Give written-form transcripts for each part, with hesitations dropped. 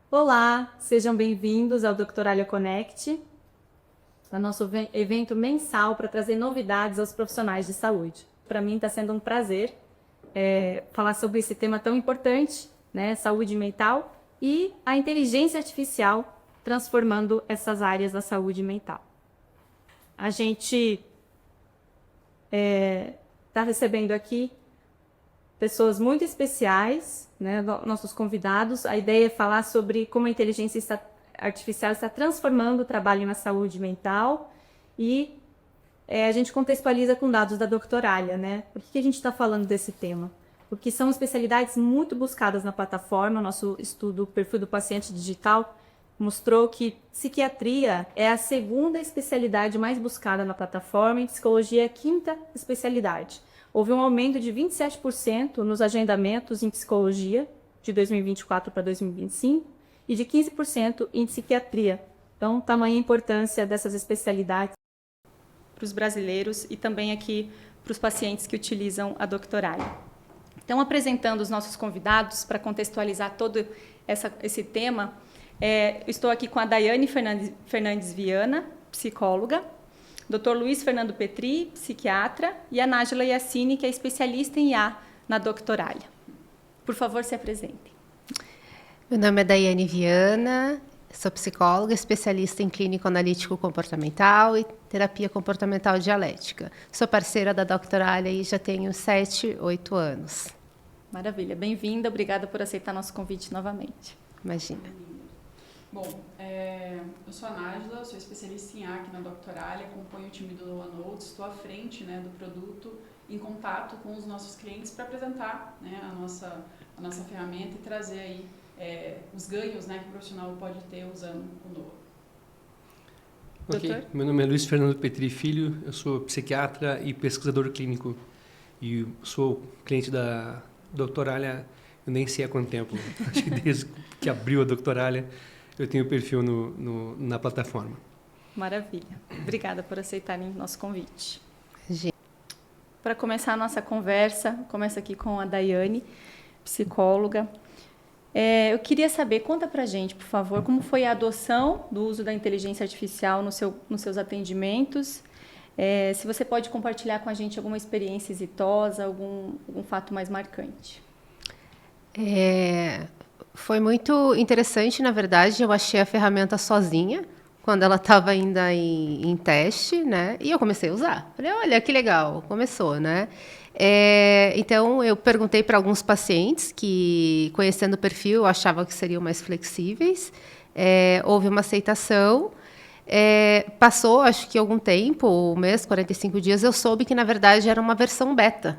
Olá, sejam bem-vindos ao Doctoralha Connect, o nosso evento mensal para trazer novidades aos profissionais de saúde. Para mim está sendo um prazer falar sobre esse tema tão importante, né, saúde mental e a inteligência artificial transformando essas áreas da saúde mental. A gente está recebendo aqui pessoas muito especiais, né, nossos convidados. A ideia é falar sobre como a inteligência artificial está transformando o trabalho na saúde mental e a gente contextualiza com dados da Doctoralha, né? Por que a gente está falando desse tema? Porque são especialidades muito buscadas na plataforma. O nosso estudo, o perfil do paciente digital, mostrou que psiquiatria é a segunda especialidade mais buscada na plataforma e psicologia é a quinta especialidade. Houve um aumento de 27% nos agendamentos em psicologia de 2024 para 2025 e de 15% em psiquiatria. Então, tamanha importância dessas especialidades para os brasileiros e também aqui para os pacientes que utilizam a Doctoralha. Então, apresentando os nossos convidados para contextualizar todo esse tema, estou aqui com a Daiane Fernandes Viana, psicóloga, Dr. Luiz Fernando Petri, psiquiatra, e a Nájila Yassine, que é especialista em IA na Doctoralha. Por favor, se apresentem. Meu nome é Daiane Viana, sou psicóloga, especialista em clínico analítico comportamental e terapia comportamental dialética. Sou parceira da Doctoralha e já tenho 7, 8 anos. Maravilha, bem-vinda, obrigada por aceitar nosso convite novamente. Imagina. Bom, eu sou a Nájila, sou especialista em IA aqui na Doctoralha, acompanho o time do OneNote, estou à frente, né, do produto, em contato com os nossos clientes para apresentar, né, a nossa ferramenta e trazer aí os ganhos, né, que o profissional pode ter usando o Noa. Ok, Doutor? meu nome é Luiz Fernando Petri Filho, eu sou psiquiatra e pesquisador clínico e sou cliente da Doctoralha, eu nem sei há quanto tempo, acho que desde que abriu a Doctoralha eu tenho perfil na plataforma. Maravilha, obrigada por aceitarem nosso convite. Gente. Para começar a nossa conversa, começa aqui com a Daiane, psicóloga. Eu queria saber, conta pra gente, por favor, como foi a adoção do uso da inteligência artificial nos seus atendimentos. Se você pode compartilhar com a gente alguma experiência exitosa, algum fato mais marcante. Foi muito interessante, na verdade, eu achei a ferramenta sozinha, quando ela estava ainda em teste, né? E eu comecei a usar. Falei, olha, que legal, começou, né? Então, eu perguntei para alguns pacientes que, conhecendo o perfil, eu achava que seriam mais flexíveis. Houve uma aceitação. Passou, acho que algum tempo, um mês, 45 dias, eu soube que, na verdade, era uma versão beta.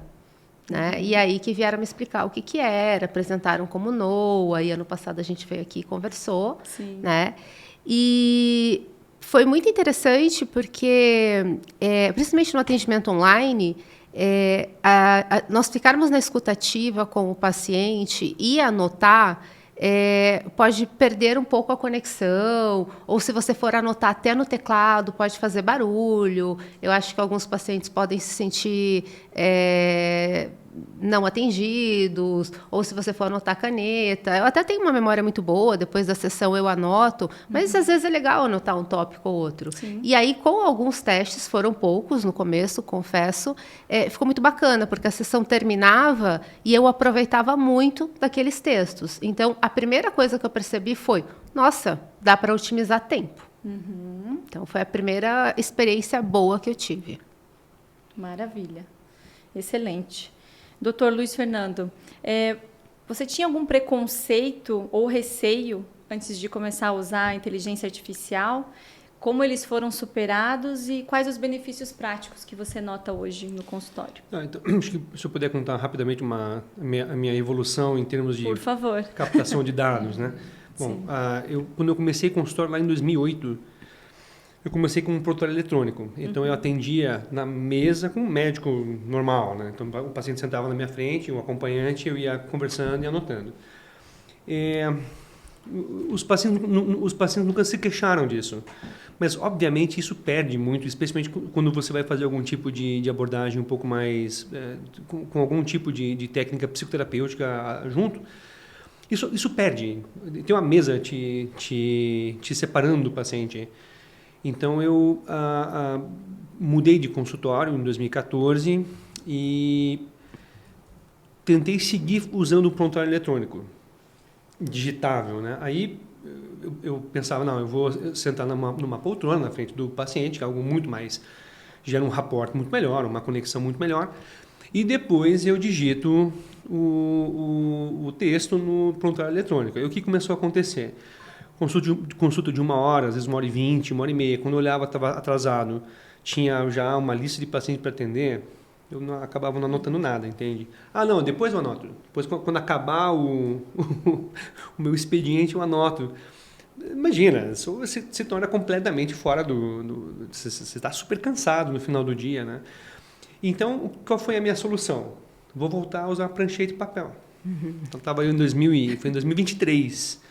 Né? E aí que vieram me explicar o que era, apresentaram como Noa, e ano passado a gente veio aqui e conversou. Sim. Né? E foi muito interessante porque, principalmente no atendimento online, nós ficarmos na escutativa com o paciente e anotar, pode perder um pouco a conexão, ou se você for anotar até no teclado, pode fazer barulho. Eu acho que alguns pacientes podem se sentir não atendidos, ou se você for anotar caneta. Eu até tenho uma memória muito boa, depois da sessão eu anoto, mas às vezes é legal anotar um tópico ou outro. Sim. E aí, com alguns testes, foram poucos no começo, confesso, ficou muito bacana, porque a sessão terminava e eu aproveitava muito daqueles textos. Então, a primeira coisa que eu percebi foi, nossa, dá para otimizar tempo. Uhum. Então, foi a primeira experiência boa que eu tive. Maravilha, excelente. Doutor Luiz Fernando, você tinha algum preconceito ou receio antes de começar a usar a inteligência artificial? Como eles foram superados e quais os benefícios práticos que você nota hoje no consultório? Então, acho que se eu puder contar rapidamente a minha evolução em termos de Por favor. captação de dados, né? Bom, quando eu comecei consultório lá em 2008, eu comecei com um prontuário eletrônico. Então, eu atendia na mesa com um médico normal, né? Então, o paciente sentava na minha frente, o acompanhante, eu ia conversando e anotando. Os pacientes nunca se queixaram disso. Mas, obviamente, isso perde muito, especialmente quando você vai fazer algum tipo de abordagem um pouco mais... com algum tipo de técnica psicoterapêutica junto. Isso perde. Tem uma mesa te separando do paciente. Então, eu mudei de consultório em 2014 e tentei seguir usando o prontuário eletrônico, digitável, né? Aí eu pensava, não, eu vou sentar numa poltrona na frente do paciente, que é algo muito mais, gera um rapport muito melhor, uma conexão muito melhor, e depois eu digito o texto no prontuário eletrônico. Aí o que começou a acontecer? Consulta de 1 hora, às vezes 1h20, 1h30. Quando eu olhava, estava atrasado, tinha já uma lista de pacientes para atender, eu acabava não anotando nada, entende? Ah, não, depois eu anoto. Depois, quando acabar o meu expediente, eu anoto. Imagina, você se torna completamente fora você está super cansado no final do dia, né? Então, qual foi a minha solução? Vou voltar a usar prancheta e papel. Então, estava foi em 2023.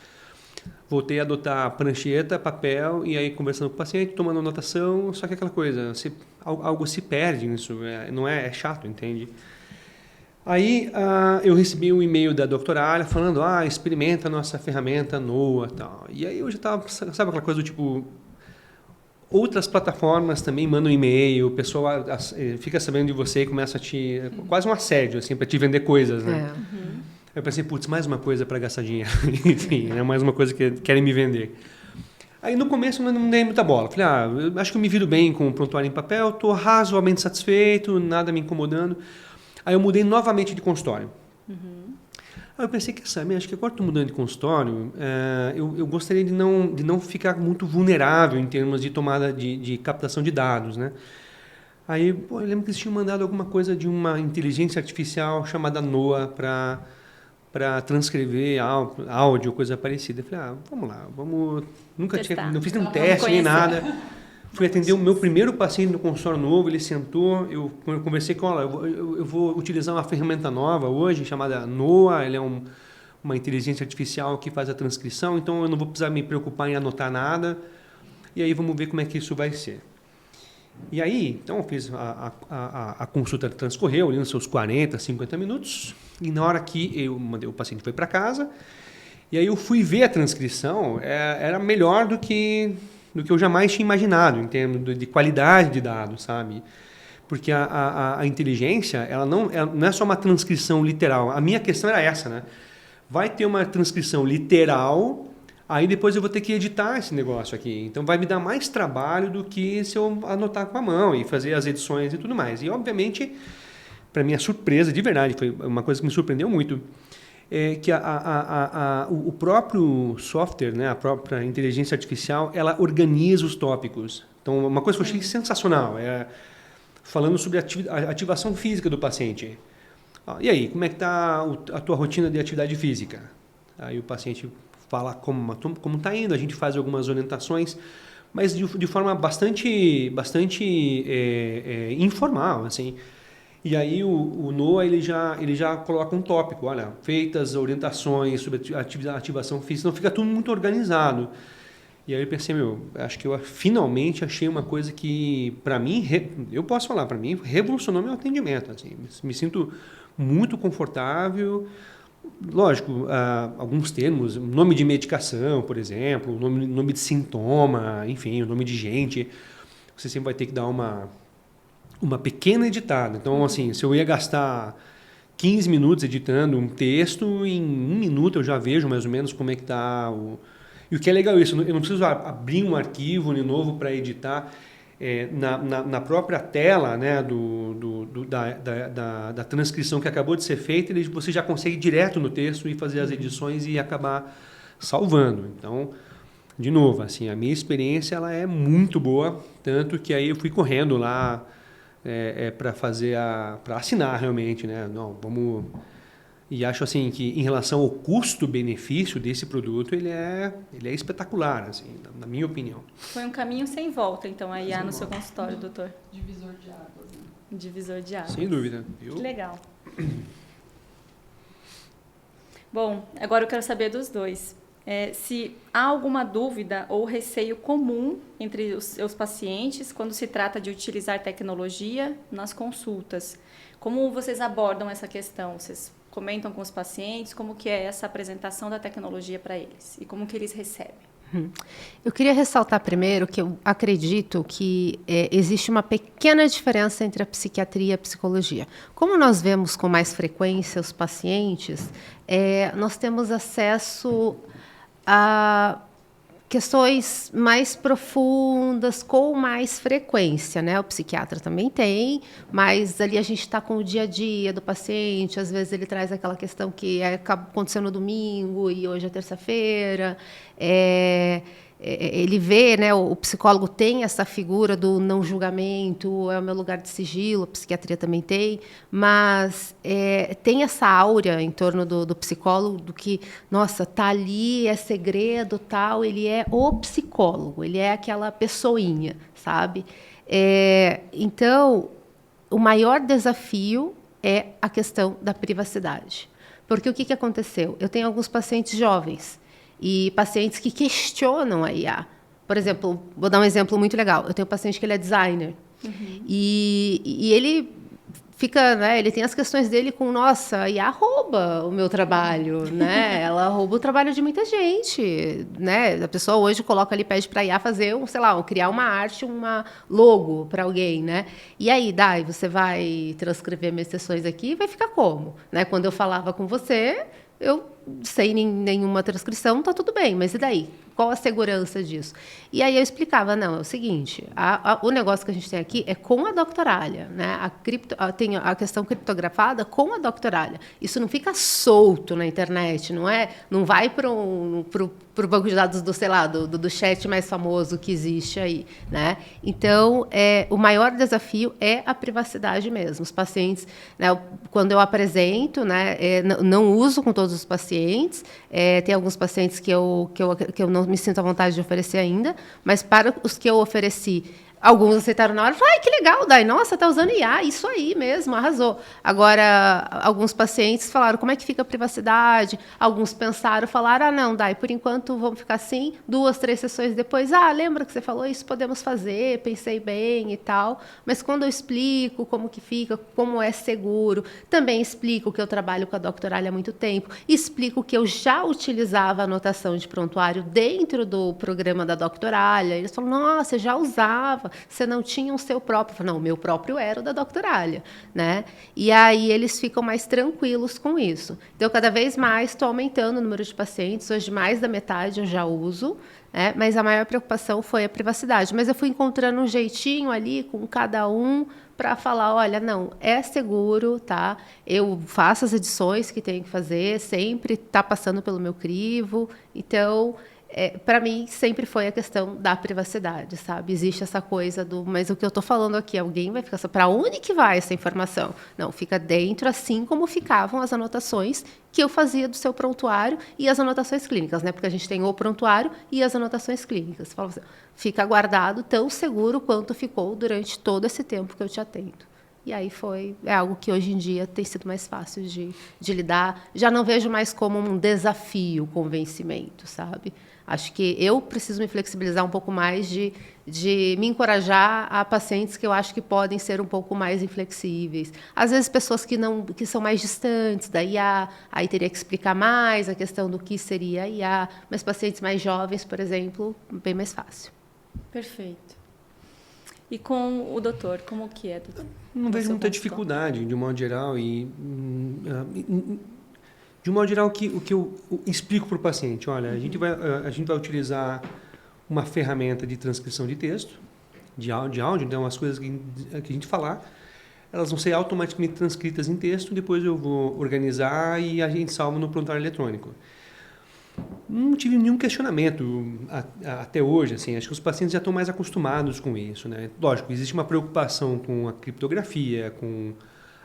Voltei a adotar prancheta, papel, e aí conversando com o paciente, tomando anotação, só que aquela coisa, algo se perde nisso, não é chato, entende? Aí eu recebi um e-mail da doutora falando, experimenta a nossa ferramenta NOA e tal. E aí eu já estava, sabe aquela coisa do tipo, outras plataformas também mandam e-mail, o pessoal fica sabendo de você e começa a quase um assédio, assim, para te vender coisas, né? Eu pensei, putz, mais uma coisa para gastar dinheiro. Enfim, né? Mais uma coisa que querem me vender. Aí no começo eu não dei muita bola. Falei, eu acho que eu me viro bem com o prontuário em papel, estou razoavelmente satisfeito, nada me incomodando. Aí eu mudei novamente de consultório. Aí eu pensei, acho que agora estou mudando de consultório, eu gostaria de não ficar muito vulnerável em termos de tomada de captação de dados, né? Aí eu lembro que eles tinham mandado alguma coisa de uma inteligência artificial chamada NOA para transcrever áudio, coisa parecida. Eu falei, vamos lá, não fiz nenhum teste nem nada. Fui atender o meu primeiro paciente no consultório novo, ele sentou, eu conversei com ela, eu vou utilizar uma ferramenta nova hoje, chamada NOA, ela é uma inteligência artificial que faz a transcrição, então eu não vou precisar me preocupar em anotar nada, e aí vamos ver como é que isso vai ser. E aí, então eu fiz a consulta transcorreu ali nos seus 40, 50 minutos, e na hora que eu mandei o paciente foi para casa, e aí eu fui ver a transcrição, era melhor do que eu jamais tinha imaginado, em termos de qualidade de dados, sabe? Porque a inteligência, ela não é só uma transcrição literal. A minha questão era essa, né? Vai ter uma transcrição literal, aí depois eu vou ter que editar esse negócio aqui. Então vai me dar mais trabalho do que se eu anotar com a mão e fazer as edições e tudo mais. E obviamente, para minha surpresa, de verdade, foi uma coisa que me surpreendeu muito, que o próprio software, né, a própria inteligência artificial, ela organiza os tópicos. Então, uma coisa que eu achei sensacional, falando sobre a ativação física do paciente. E aí, como é que está a tua rotina de atividade física? Aí o paciente fala como está indo, a gente faz algumas orientações, mas de forma bastante informal, assim. E aí o NOA ele já coloca um tópico, olha, feitas orientações sobre ativação física, não fica tudo muito organizado. E aí eu pensei, acho que eu finalmente achei uma coisa que, para mim, eu posso falar, para mim, revolucionou meu atendimento. Assim, me sinto muito confortável. Lógico, alguns termos, nome de medicação, por exemplo, nome de sintoma, enfim, o nome de gente, você sempre vai ter que dar uma pequena editada. Então, assim, se eu ia gastar 15 minutos editando um texto, em 1 minuto eu já vejo mais ou menos como é que está E o que é legal isso, eu não preciso abrir um arquivo de novo para editar. Na própria tela, né, da transcrição que acabou de ser feita, você já consegue ir direto no texto e fazer as edições e acabar salvando. Então, de novo, assim, a minha experiência ela é muito boa, tanto que aí eu fui correndo lá para assinar realmente, né? Não, vamos. E acho assim que em relação ao custo-benefício desse produto, ele é espetacular, assim, na minha opinião. Foi um caminho sem volta, então, a IA no seu consultório, doutor. Divisor de águas, né? Divisor de águas. Sem dúvida. Que legal. Bom, agora eu quero saber dos dois. Se há alguma dúvida ou receio comum entre os seus pacientes quando se trata de utilizar tecnologia nas consultas. Como vocês abordam essa questão? Vocês comentam com os pacientes? Como que é essa apresentação da tecnologia para eles? E como que eles recebem? Eu queria ressaltar primeiro que eu acredito que existe uma pequena diferença entre a psiquiatria e a psicologia. Como nós vemos com mais frequência os pacientes, nós temos acesso a questões mais profundas, com mais frequência, né? O psiquiatra também tem, mas ali a gente está com o dia a dia do paciente, às vezes ele traz aquela questão que acaba acontecendo no domingo e hoje é terça-feira. Ele vê, né, o psicólogo tem essa figura do não julgamento, é o meu lugar de sigilo, a psiquiatria também tem, mas tem essa áurea em torno do psicólogo, do que, nossa, tá ali, é segredo, tal, ele é o psicólogo, ele é aquela pessoinha, sabe? Então, o maior desafio é a questão da privacidade. Porque o que aconteceu? Eu tenho alguns pacientes jovens, e pacientes que questionam a IA. Por exemplo, vou dar um exemplo muito legal. Eu tenho um paciente que ele é designer. E ele fica, né, ele tem as questões dele com, nossa, a IA rouba o meu trabalho, né? Ela rouba o trabalho de muita gente, né? A pessoa hoje coloca ali, pede para a IA fazer, criar uma arte, uma logo para alguém, né? E aí, Dai, você vai transcrever minhas sessões aqui, vai ficar como? Né? Quando eu falava com você, eu sem nenhuma transcrição, está tudo bem, mas e daí? Qual a segurança disso? E aí eu explicava, não, é o seguinte, o negócio que a gente tem aqui é com a doctoralha, né? Tem a questão criptografada com a doctoralha. Isso não fica solto na internet, não vai para o banco de dados do chat mais famoso que existe aí, né? Então, o maior desafio é a privacidade mesmo. Os pacientes, né, quando eu apresento, né, não uso com todos os pacientes, tem alguns pacientes que eu não me sinto à vontade de oferecer ainda, mas para os que eu ofereci, alguns aceitaram na hora e falaram, ai, que legal, Dai, nossa, tá usando IA, isso aí mesmo, arrasou. Agora, alguns pacientes falaram, como é que fica a privacidade? Alguns pensaram, falaram, não, Dai, por enquanto vamos ficar assim, 2, 3 sessões depois, lembra que você falou isso, podemos fazer, pensei bem e tal, mas quando eu explico como que fica, como é seguro, também explico que eu trabalho com a doctoralha há muito tempo, explico que eu já utilizava a anotação de prontuário dentro do programa da doctoralha, eles falam, nossa, eu já usava, você não tinha o seu próprio. Eu falo, não, o meu próprio era o da doctoralha, né? E aí eles ficam mais tranquilos com isso. Então, cada vez mais estou aumentando o número de pacientes, hoje mais da metade eu já uso, né? Mas a maior preocupação foi a privacidade. Mas eu fui encontrando um jeitinho ali com cada um para falar, olha, não, é seguro, tá? Eu faço as edições que tenho que fazer, sempre está passando pelo meu crivo, então para mim, sempre foi a questão da privacidade, sabe? Existe essa coisa mas o que eu estou falando aqui, alguém vai ficar... Para onde que vai essa informação? Não, fica dentro, assim como ficavam as anotações que eu fazia do seu prontuário e as anotações clínicas, né? Porque a gente tem o prontuário e as anotações clínicas. Fala assim, fica guardado tão seguro quanto ficou durante todo esse tempo que eu te atendo. E aí é algo que hoje em dia tem sido mais fácil de lidar. Já não vejo mais como um desafio o convencimento, sabe? Acho que eu preciso me flexibilizar um pouco mais de me encorajar a pacientes que eu acho que podem ser um pouco mais inflexíveis. Às vezes, pessoas que são mais distantes da IA, aí teria que explicar mais a questão do que seria a IA, mas pacientes mais jovens, por exemplo, bem mais fácil. Perfeito. E com o doutor, como que é, doutor? Não vejo muita dificuldade, de um modo geral, de um modo geral, o que eu explico para o paciente, olha, a gente vai utilizar uma ferramenta de transcrição de texto, de áudio, então as coisas que a gente falar, elas vão ser automaticamente transcritas em texto, depois eu vou organizar e a gente salva no prontuário eletrônico. Não tive nenhum questionamento até hoje, assim, acho que os pacientes já estão mais acostumados com isso, né? Lógico, existe uma preocupação com a criptografia, com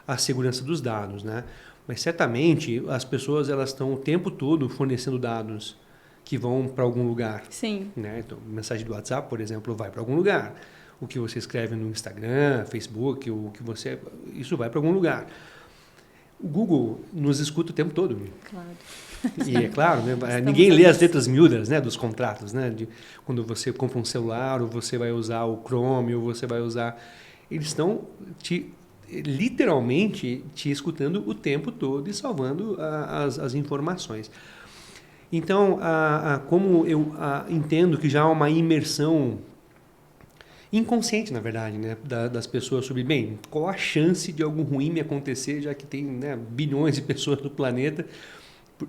a segurança dos dados, né? Mas certamente as pessoas elas estão o tempo todo fornecendo dados que vão para algum lugar. Sim. Né? Então, mensagem do WhatsApp, por exemplo, vai para algum lugar. O que você escreve no Instagram, Facebook, isso vai para algum lugar. O Google nos escuta o tempo todo. Claro. E é claro, né? Ninguém lê as letras miúdas, né, dos contratos, né? Quando você compra um celular, ou você vai usar o Chrome, ou você vai usar... Eles estão literalmente te escutando o tempo todo e salvando as informações. Então, como eu entendo que já há uma imersão inconsciente, na verdade, né, das pessoas sobre, bem, qual a chance de algo ruim me acontecer, já que tem, né, bilhões de pessoas no planeta.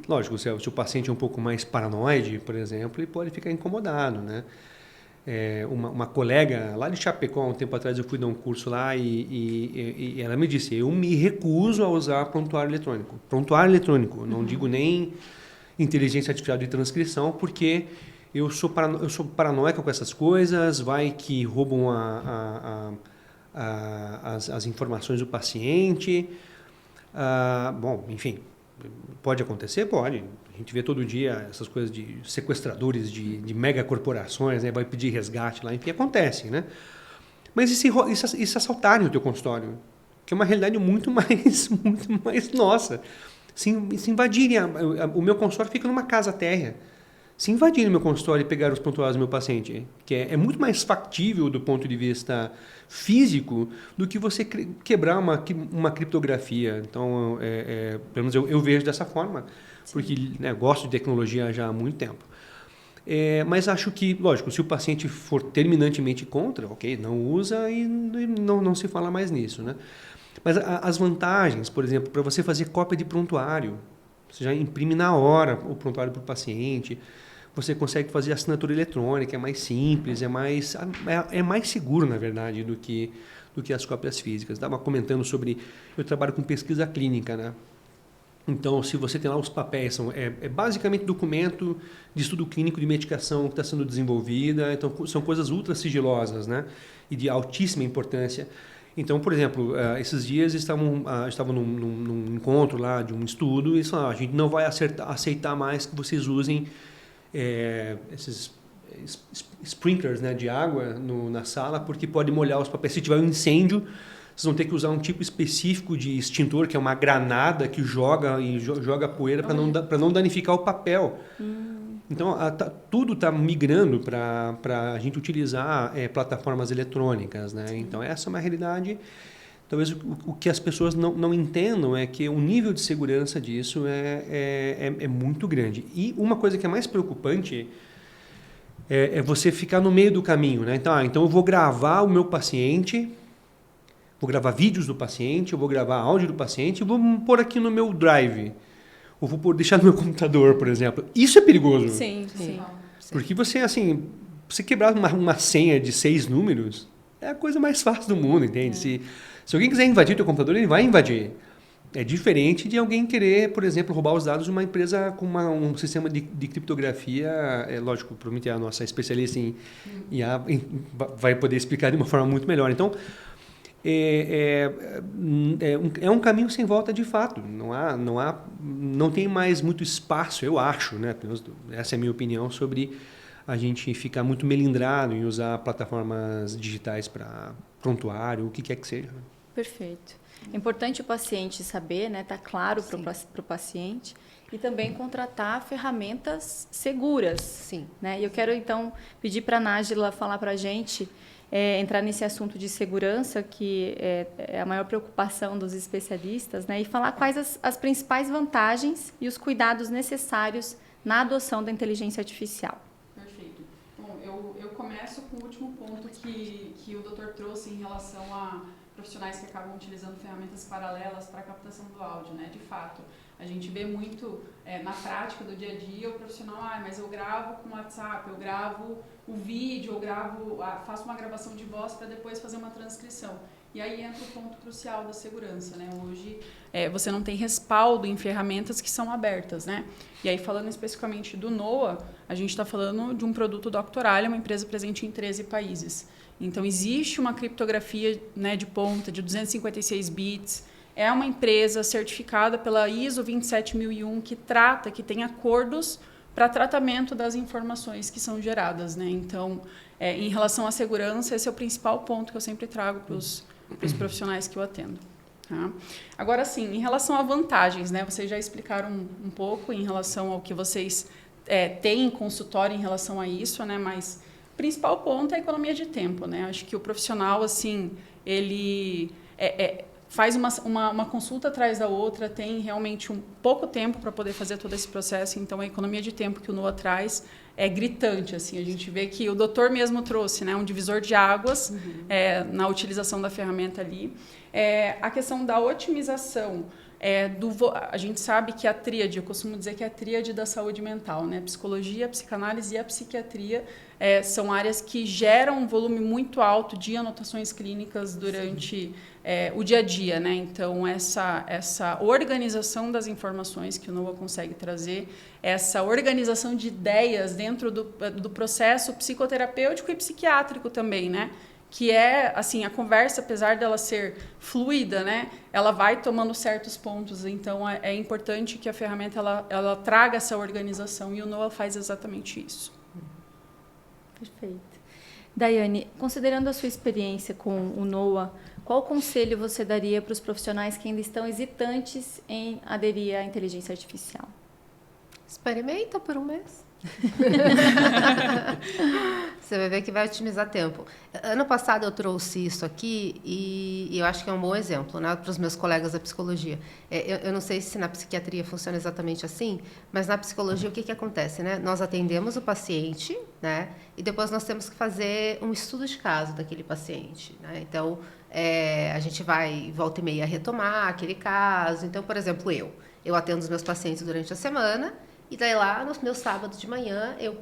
Lógico, se o paciente é um pouco mais paranoide, por exemplo, ele pode ficar incomodado, né? Uma colega lá de Chapecó, um tempo atrás eu fui dar um curso lá e ela me disse, eu me recuso a usar prontuário eletrônico. Prontuário eletrônico, não digo nem inteligência artificial de transcrição, porque eu sou paranoica com essas coisas, vai que roubam as informações do paciente. Bom, enfim, pode acontecer? Pode. A gente vê todo dia essas coisas de sequestradores de megacorporações, né? Vai pedir resgate lá, enfim, acontece, né? Mas e se assaltarem o teu consultório? Que é uma realidade muito mais nossa. Se invadirem, o meu consultório fica numa casa térrea. Se invadirem o meu consultório e pegar os prontuários do meu paciente, que é muito mais factível do ponto de vista físico do que você quebrar uma criptografia. Então, pelo menos eu vejo dessa forma, porque, né, gosto de tecnologia já há muito tempo. Mas acho que, lógico, se o paciente for terminantemente contra, ok, não usa e não se fala mais nisso, né? Mas as vantagens, por exemplo, para você fazer cópia de prontuário, você já imprime na hora o prontuário para o paciente, você consegue fazer assinatura eletrônica, é mais simples, é mais seguro, na verdade, do que as cópias físicas. Estava comentando sobre, eu trabalho com pesquisa clínica, né? Então, se você tem lá os papéis, é basicamente documento de estudo clínico de medicação que está sendo desenvolvida, então são coisas ultra sigilosas, né? E de altíssima importância. Então, por exemplo, esses dias estavam num encontro lá de um estudo e eles falaram, a gente não vai aceitar mais que vocês usem esses sprinklers, né, de água na sala, porque pode molhar os papéis. Se tiver um incêndio, vocês vão ter que usar um tipo específico de extintor, que é uma granada que joga poeira para não danificar o papel. Então, tudo está migrando para a gente utilizar plataformas eletrônicas, né? Então, essa é uma realidade. Talvez o que as pessoas não entendam é que o nível de segurança disso é muito grande. E uma coisa que é mais preocupante é você ficar no meio do caminho, né? Então eu vou gravar o meu paciente, vou gravar vídeos do paciente, eu vou gravar áudio do paciente e vou pôr aqui no meu drive. Ou vou deixar no meu computador, por exemplo. Isso é perigoso. Sim. Porque você quebrar uma senha de 6 números é a coisa mais fácil do mundo, entende? Se alguém quiser invadir o teu computador, ele vai invadir. É diferente de alguém querer, por exemplo, roubar os dados de uma empresa com um sistema de criptografia. Lógico, provavelmente a nossa especialista em IA vai poder explicar de uma forma muito melhor. Então, é um caminho sem volta de fato. Não tem mais muito espaço, eu acho, né? Essa é a minha opinião sobre a gente ficar muito melindrado em usar plataformas digitais para prontuário, o que quer que seja. Perfeito. É importante o paciente saber, né? Tá claro para o paciente e também contratar ferramentas seguras. Sim. Né? E eu quero então pedir para a Nájila falar para a gente. Entrar nesse assunto de segurança, que é a maior preocupação dos especialistas, né? E falar quais as principais vantagens e os cuidados necessários na adoção da inteligência artificial. Perfeito. Bom, eu começo com o último ponto que o doutor trouxe em relação a profissionais que acabam utilizando ferramentas paralelas para a captação do áudio, né? De fato, a gente vê muito na prática do dia a dia o profissional, mas eu gravo com o WhatsApp, eu gravo o vídeo, faço uma gravação de voz para depois fazer uma transcrição. E aí entra o ponto crucial da segurança, né? Hoje você não tem respaldo em ferramentas que são abertas, né? E aí falando especificamente do NOAA, a gente está falando de um produto Doctoralia, uma empresa presente em 13 países. Então existe uma criptografia, né, de ponta de 256 bits. É uma empresa certificada pela ISO 27001 que tem acordos para tratamento das informações que são geradas, né? Então, em relação à segurança, esse é o principal ponto que eu sempre trago para os profissionais que eu atendo. Tá? Agora, sim, em relação a vantagens, né? Vocês já explicaram um pouco em relação ao que vocês têm em consultório em relação a isso, né? Mas o principal ponto é a economia de tempo, né? Acho que o profissional, assim, ele faz uma consulta atrás da outra, tem realmente pouco tempo para poder fazer todo esse processo, então a economia de tempo que o NOA traz é gritante, assim, a gente vê que o doutor mesmo trouxe, né, um divisor de águas na utilização da ferramenta ali. A questão da otimização, a gente sabe que a tríade, eu costumo dizer que é a tríade da saúde mental, né? Psicologia, a psicanálise e a psiquiatria são áreas que geram um volume muito alto de anotações clínicas durante o dia a dia, né? Então, essa organização das informações que o NOA consegue trazer, essa organização de ideias dentro do processo psicoterapêutico e psiquiátrico também, né? Que assim, a conversa, apesar dela ser fluida, né, ela vai tomando certos pontos. Então, é importante que a ferramenta ela traga essa organização, e o NOA faz exatamente isso. Perfeito. Daiane, considerando a sua experiência com o NOA, qual conselho você daria para os profissionais que ainda estão hesitantes em aderir à inteligência artificial? Experimenta por um mês. Você vai ver que vai otimizar tempo. Ano passado eu trouxe isso aqui e eu acho que é um bom exemplo, né, para os meus colegas da psicologia. Eu não sei se na psiquiatria funciona exatamente assim, mas na psicologia o que acontece, né? Nós atendemos o paciente, né, e depois nós temos que fazer um estudo de caso daquele paciente, né? Então, a gente vai, volta e meia, retomar aquele caso. Então, por exemplo, eu atendo os meus pacientes durante a semana. E daí lá, no meu sábado de manhã, eu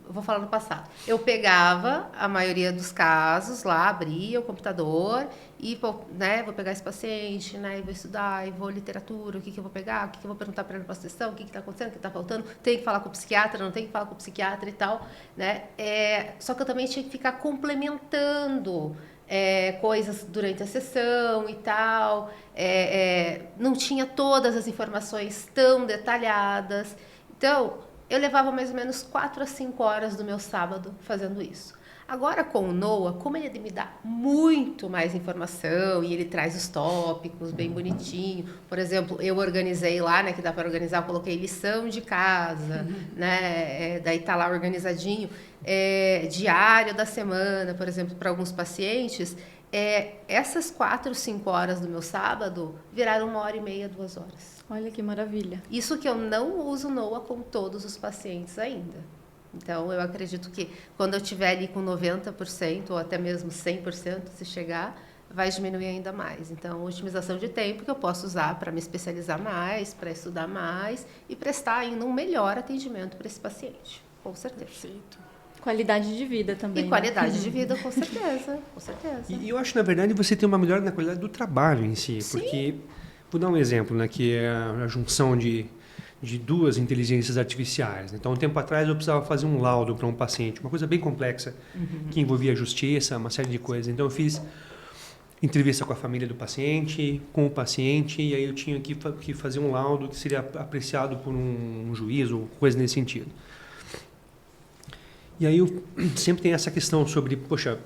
vou falar no passado, eu pegava a maioria dos casos lá, abria o computador e, né, vou pegar esse paciente, né, e vou estudar, e vou literatura, o que eu vou pegar, o que eu vou perguntar para ele na sessão, o que está acontecendo, o que está faltando, tem que falar com o psiquiatra, não tem que falar com o psiquiatra e tal, né? Só que eu também tinha que ficar complementando coisas durante a sessão e tal, não tinha todas as informações tão detalhadas. Então, eu levava mais ou menos 4 a 5 horas do meu sábado fazendo isso. Agora, com o NOA, como ele me dá muito mais informação e ele traz os tópicos bem bonitinho. Por exemplo, eu organizei lá, né, que dá para organizar, eu coloquei lição de casa, né, daí tá lá organizadinho, diário da semana, por exemplo, para alguns pacientes. Essas 4, 5 horas do meu sábado viraram 1h30, 2 horas. Olha que maravilha. Isso que eu não uso NOA com todos os pacientes ainda. Então, eu acredito que quando eu estiver ali com 90% ou até mesmo 100%, se chegar, vai diminuir ainda mais. Então, otimização de tempo que eu posso usar para me especializar mais, para estudar mais e prestar ainda um melhor atendimento para esse paciente, com certeza. Perfeito. Qualidade de vida também. E qualidade de vida, com certeza, com certeza. E eu acho, na verdade, você tem uma melhora na qualidade do trabalho em si. Sim. Porque, vou dar um exemplo, né, que é a junção de 2 inteligências artificiais. Então, um tempo atrás, eu precisava fazer um laudo para um paciente, uma coisa bem complexa, que envolvia a justiça, uma série de coisas. Então, eu fiz entrevista com a família do paciente, com o paciente, e aí eu tinha que fazer um laudo que seria apreciado por um juiz ou coisa nesse sentido. E aí eu sempre tem essa questão sobre, poxa,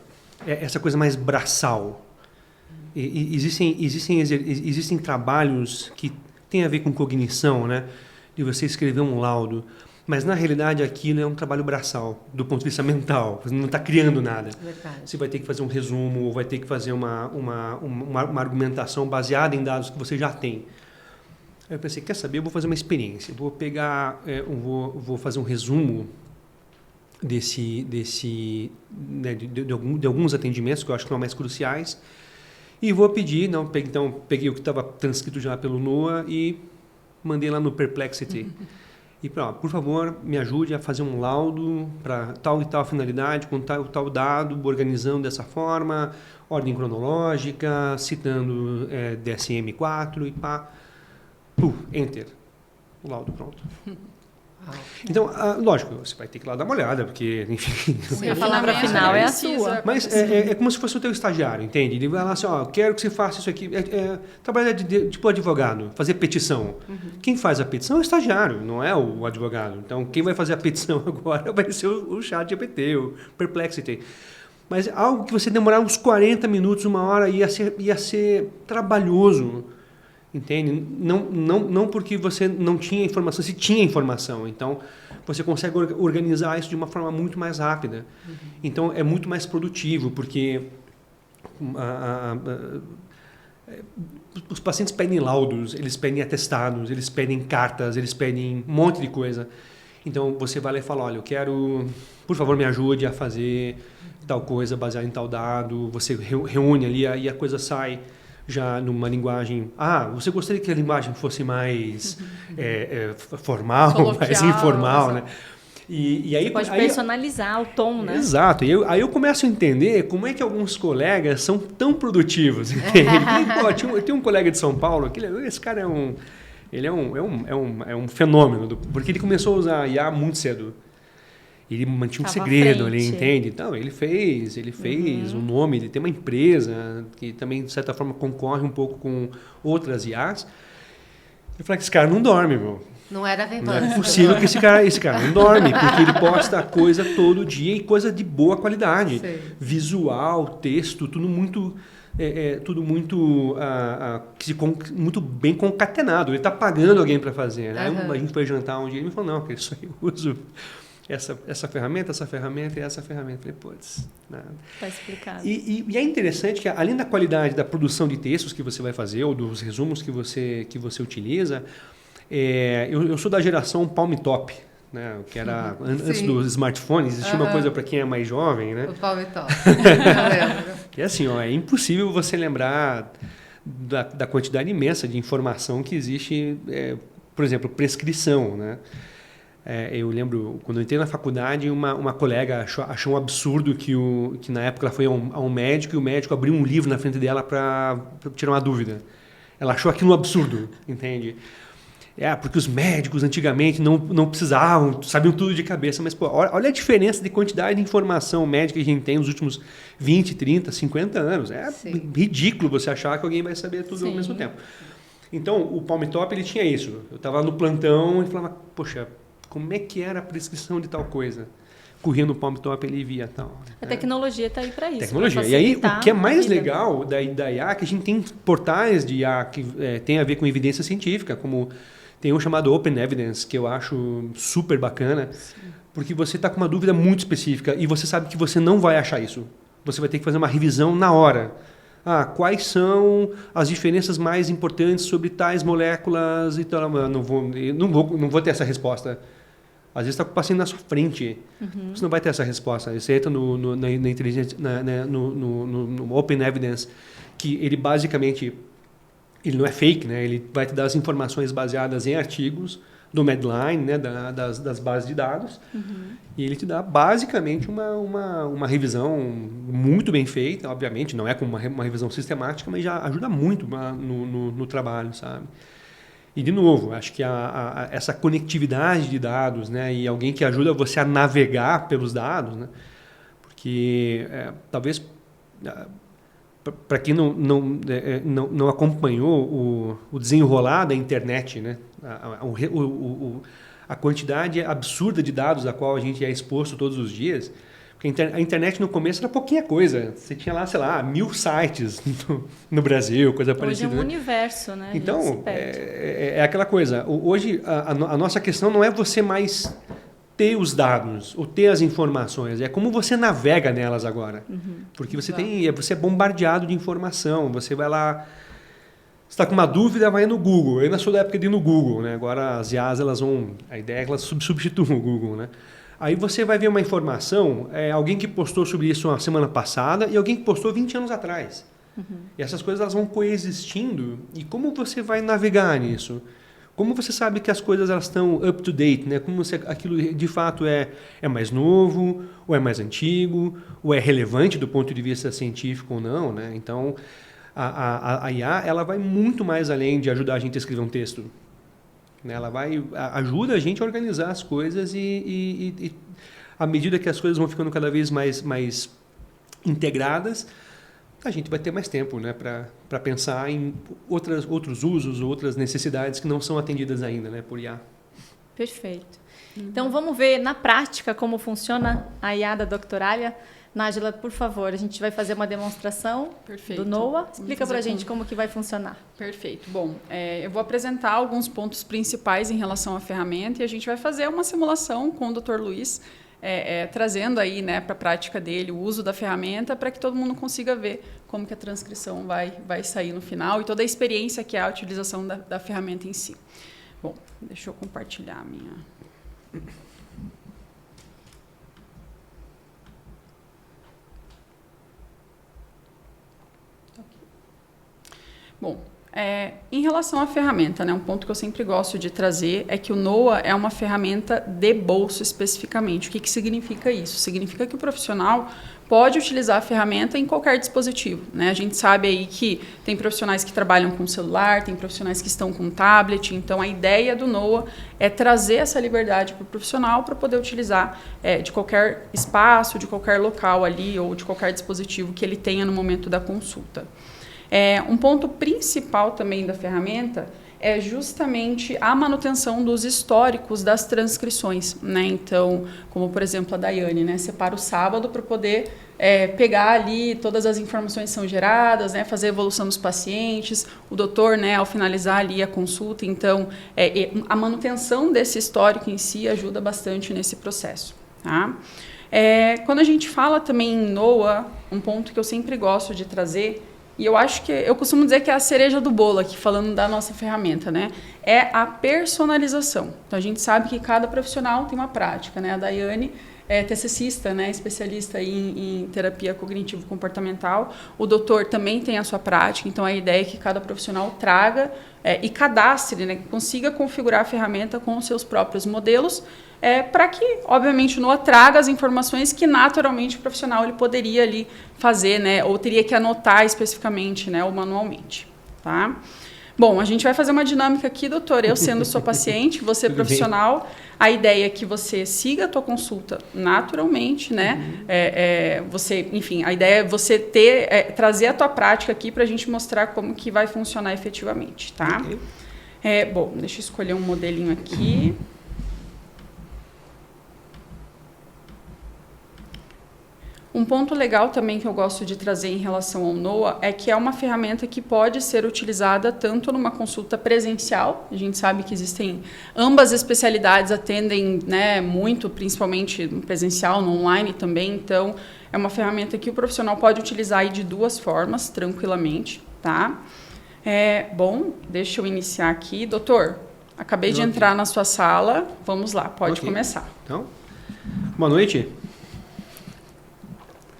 essa coisa mais braçal. Existem trabalhos que têm a ver com cognição, né? De você escrever um laudo. Mas, na realidade, aquilo é um trabalho braçal, do ponto de vista mental. Você não está criando nada. Verdade. Você vai ter que fazer um resumo, ou vai ter que fazer uma argumentação baseada em dados que você já tem. Aí eu pensei, quer saber, eu vou fazer uma experiência. Vou pegar, vou fazer um resumo né, de alguns atendimentos que eu acho que são mais cruciais, e vou pedir, peguei o que estava transcrito já pelo NOA e mandei lá no Perplexity. E por favor, me ajude a fazer um laudo para tal e tal finalidade, com tal dado, organizando dessa forma, ordem cronológica, citando DSM-4 e pá. Enter. O laudo pronto. Então, lógico, você vai ter que ir lá dar uma olhada, porque, enfim... A palavra final é a sua. Mas é como se fosse o teu estagiário, entende? Ele vai lá assim, quero que você faça isso aqui. Trabalhar tipo advogado, fazer petição. Quem faz a petição é o estagiário, não é o advogado. Então, quem vai fazer a petição agora vai ser o ChatGPT, o Perplexity. Mas algo que você demorar uns 40 minutos, 1 hora, ia ser trabalhoso. Entende? Não porque você não tinha informação, se tinha informação. Então, você consegue organizar isso de uma forma muito mais rápida. Então, é muito mais produtivo, porque Os pacientes pedem laudos, eles pedem atestados, eles pedem cartas, eles pedem um monte de coisa. Então, você vai lá e fala, olha, eu quero, por favor, me ajude a fazer tal coisa baseada em tal dado. Você reúne ali e a coisa sai já numa linguagem... você gostaria que a linguagem fosse mais formal, coloquial, mais informal, né? E aí, Você pode personalizar o tom, né? Exato. Aí eu começo a entender como é que alguns colegas são tão produtivos. Entende? Eu tenho um colega de São Paulo, esse cara é um fenômeno, porque ele começou a usar IA muito cedo. Ele mantinha um segredo ali, entende? Então, ele fez um nome, ele tem uma empresa que também, de certa forma, concorre um pouco com outras IAs. Eu falei que esse cara não dorme, meu. Não era Não ventosa. é possível que esse cara não dorme, porque ele posta coisa todo dia e coisa de boa qualidade. Sim. Visual, texto, tudo muito... muito bem concatenado. Ele está pagando alguém para fazer. Aí a gente foi jantar um dia e ele me falou, não, que isso aí eu uso essa ferramenta e essa ferramenta. Eu falei, putz... Está explicado. E é interessante que, além da qualidade da produção de textos que você vai fazer, ou dos resumos que você utiliza, eu sou da geração Palm Top, né? Que era antes dos smartphones, existia uma coisa para quem é mais jovem, né? O Palm Top. Eu lembro. É assim, é impossível você lembrar da quantidade imensa de informação que existe, por exemplo, prescrição, né? Eu lembro, quando eu entrei na faculdade, uma colega achou um absurdo que na época ela foi a um médico e o médico abriu um livro na frente dela para tirar uma dúvida. Ela achou aquilo um absurdo, entende? Porque os médicos antigamente não precisavam, sabiam tudo de cabeça, mas olha a diferença de quantidade de informação médica que a gente tem nos últimos 20, 30, 50 anos. Ridículo você achar que alguém vai saber tudo ao mesmo tempo. Então, o Palm Top ele tinha isso. Eu estava no plantão e falava, poxa, como é que era a prescrição de tal coisa? Corria no Palm Top, ele via tal. A tecnologia está aí para isso. Tecnologia. E aí, o que é mais legal da IA é que a gente tem portais de IA que tem a ver com evidência científica, como tem um chamado Open Evidence, que eu acho super bacana, porque você está com uma dúvida muito específica e você sabe que você não vai achar isso. Você vai ter que fazer uma revisão na hora. Quais são as diferenças mais importantes sobre tais moléculas e tal? Eu não vou ter essa resposta. Às vezes está com o paciente na sua frente. Você não vai ter essa resposta. Você entra na inteligência, no Open Evidence, que ele basicamente ele não é fake, né? Ele vai te dar as informações baseadas em artigos do Medline, né? das bases de dados. E ele te dá basicamente uma revisão muito bem feita, obviamente, não é como uma revisão sistemática, mas já ajuda muito no trabalho, sabe? E, de novo, acho que essa conectividade de dados, né? E alguém que ajuda você a navegar pelos dados, né? Porque talvez... Para quem não acompanhou o desenrolar da internet, né? A quantidade absurda de dados a qual a gente é exposto todos os dias, porque a internet no começo era pouquinha coisa. Você tinha lá, sei lá, 1000 sites no Brasil, coisa parecida. Hoje é um universo, né? Então, é aquela coisa. Hoje, a nossa questão não é você mais ter os dados ou ter as informações, é como você navega nelas agora. Porque você é bombardeado de informação, você vai lá, você está com uma dúvida, vai no Google. Eu ainda sou da época de ir no Google, né? Agora as IAs, a ideia é que elas substituam o Google, né? Aí você vai ver uma informação, alguém que postou sobre isso uma semana passada e alguém que postou 20 anos atrás. E essas coisas elas vão coexistindo, e como você vai navegar nisso? Como você sabe que as coisas elas estão up to date, né? Como aquilo de fato é mais novo, ou é mais antigo, ou é relevante do ponto de vista científico ou não, né? Então, a IA ela vai muito mais além de ajudar a gente a escrever um texto. Ela ajuda a gente a organizar as coisas e à medida que as coisas vão ficando cada vez mais integradas, a gente vai ter mais tempo, né, para pensar em outros usos, outras necessidades que não são atendidas ainda, né, por IA. Perfeito. Então, vamos ver na prática como funciona a IA da Doctoralia. Nájila, por favor, a gente vai fazer uma demonstração do NOA. Explica para a gente como que vai funcionar. Perfeito. Bom, eu vou apresentar alguns pontos principais em relação à ferramenta e a gente vai fazer uma simulação com o Dr. Luiz trazendo aí, né, para a prática dele o uso da ferramenta para que todo mundo consiga ver como que a transcrição vai sair no final e toda a experiência que é a utilização da ferramenta em si. Bom, deixa eu compartilhar a minha... Bom, em relação à ferramenta, né, um ponto que eu sempre gosto de trazer é que o NOA é uma ferramenta de bolso especificamente. O que significa isso? Significa que o profissional pode utilizar a ferramenta em qualquer dispositivo, né? A gente sabe aí que tem profissionais que trabalham com celular, tem profissionais que estão com tablet, então a ideia do NOA é trazer essa liberdade para o profissional para poder utilizar de qualquer espaço, de qualquer local ali ou de qualquer dispositivo que ele tenha no momento da consulta. Um ponto principal também da ferramenta é justamente a manutenção dos históricos das transcrições, né? Então, como por exemplo a Daiane, né? Separa o sábado para poder pegar ali todas as informações que são geradas, né? Fazer a evolução dos pacientes, o doutor, né? Ao finalizar ali a consulta, então a manutenção desse histórico em si ajuda bastante nesse processo, tá? Quando a gente fala também em NOA, um ponto que eu sempre gosto de trazer, e eu acho que, eu costumo dizer que é a cereja do bolo aqui, falando da nossa ferramenta, né? É a personalização. Então, a gente sabe que cada profissional tem uma prática, né? A Daiane é TCCista, né? Especialista em terapia cognitivo-comportamental. O doutor também tem a sua prática, então a ideia é que cada profissional traga e cadastre, né? Consiga configurar a ferramenta com os seus próprios modelos, para que, obviamente, o NOA traga as informações que naturalmente o profissional ele poderia ali fazer, né, ou teria que anotar especificamente, né, ou manualmente, tá? Bom, a gente vai fazer uma dinâmica aqui, doutor, eu sendo sua paciente, você profissional, a ideia é que você siga a tua consulta naturalmente, né, você, enfim, a ideia é você trazer a tua prática aqui para a gente mostrar como que vai funcionar efetivamente, tá? Okay. Bom, deixa eu escolher um modelinho aqui. Um ponto legal também que eu gosto de trazer em relação ao NOA é que é uma ferramenta que pode ser utilizada tanto numa consulta presencial, a gente sabe que existem, ambas especialidades atendem, né, muito, principalmente no presencial, no online também, então é uma ferramenta que o profissional pode utilizar aí de duas formas, tranquilamente, tá? Bom, deixa eu iniciar aqui. Doutor, acabei de entrar na sua sala, vamos lá, pode começar. Então, boa noite.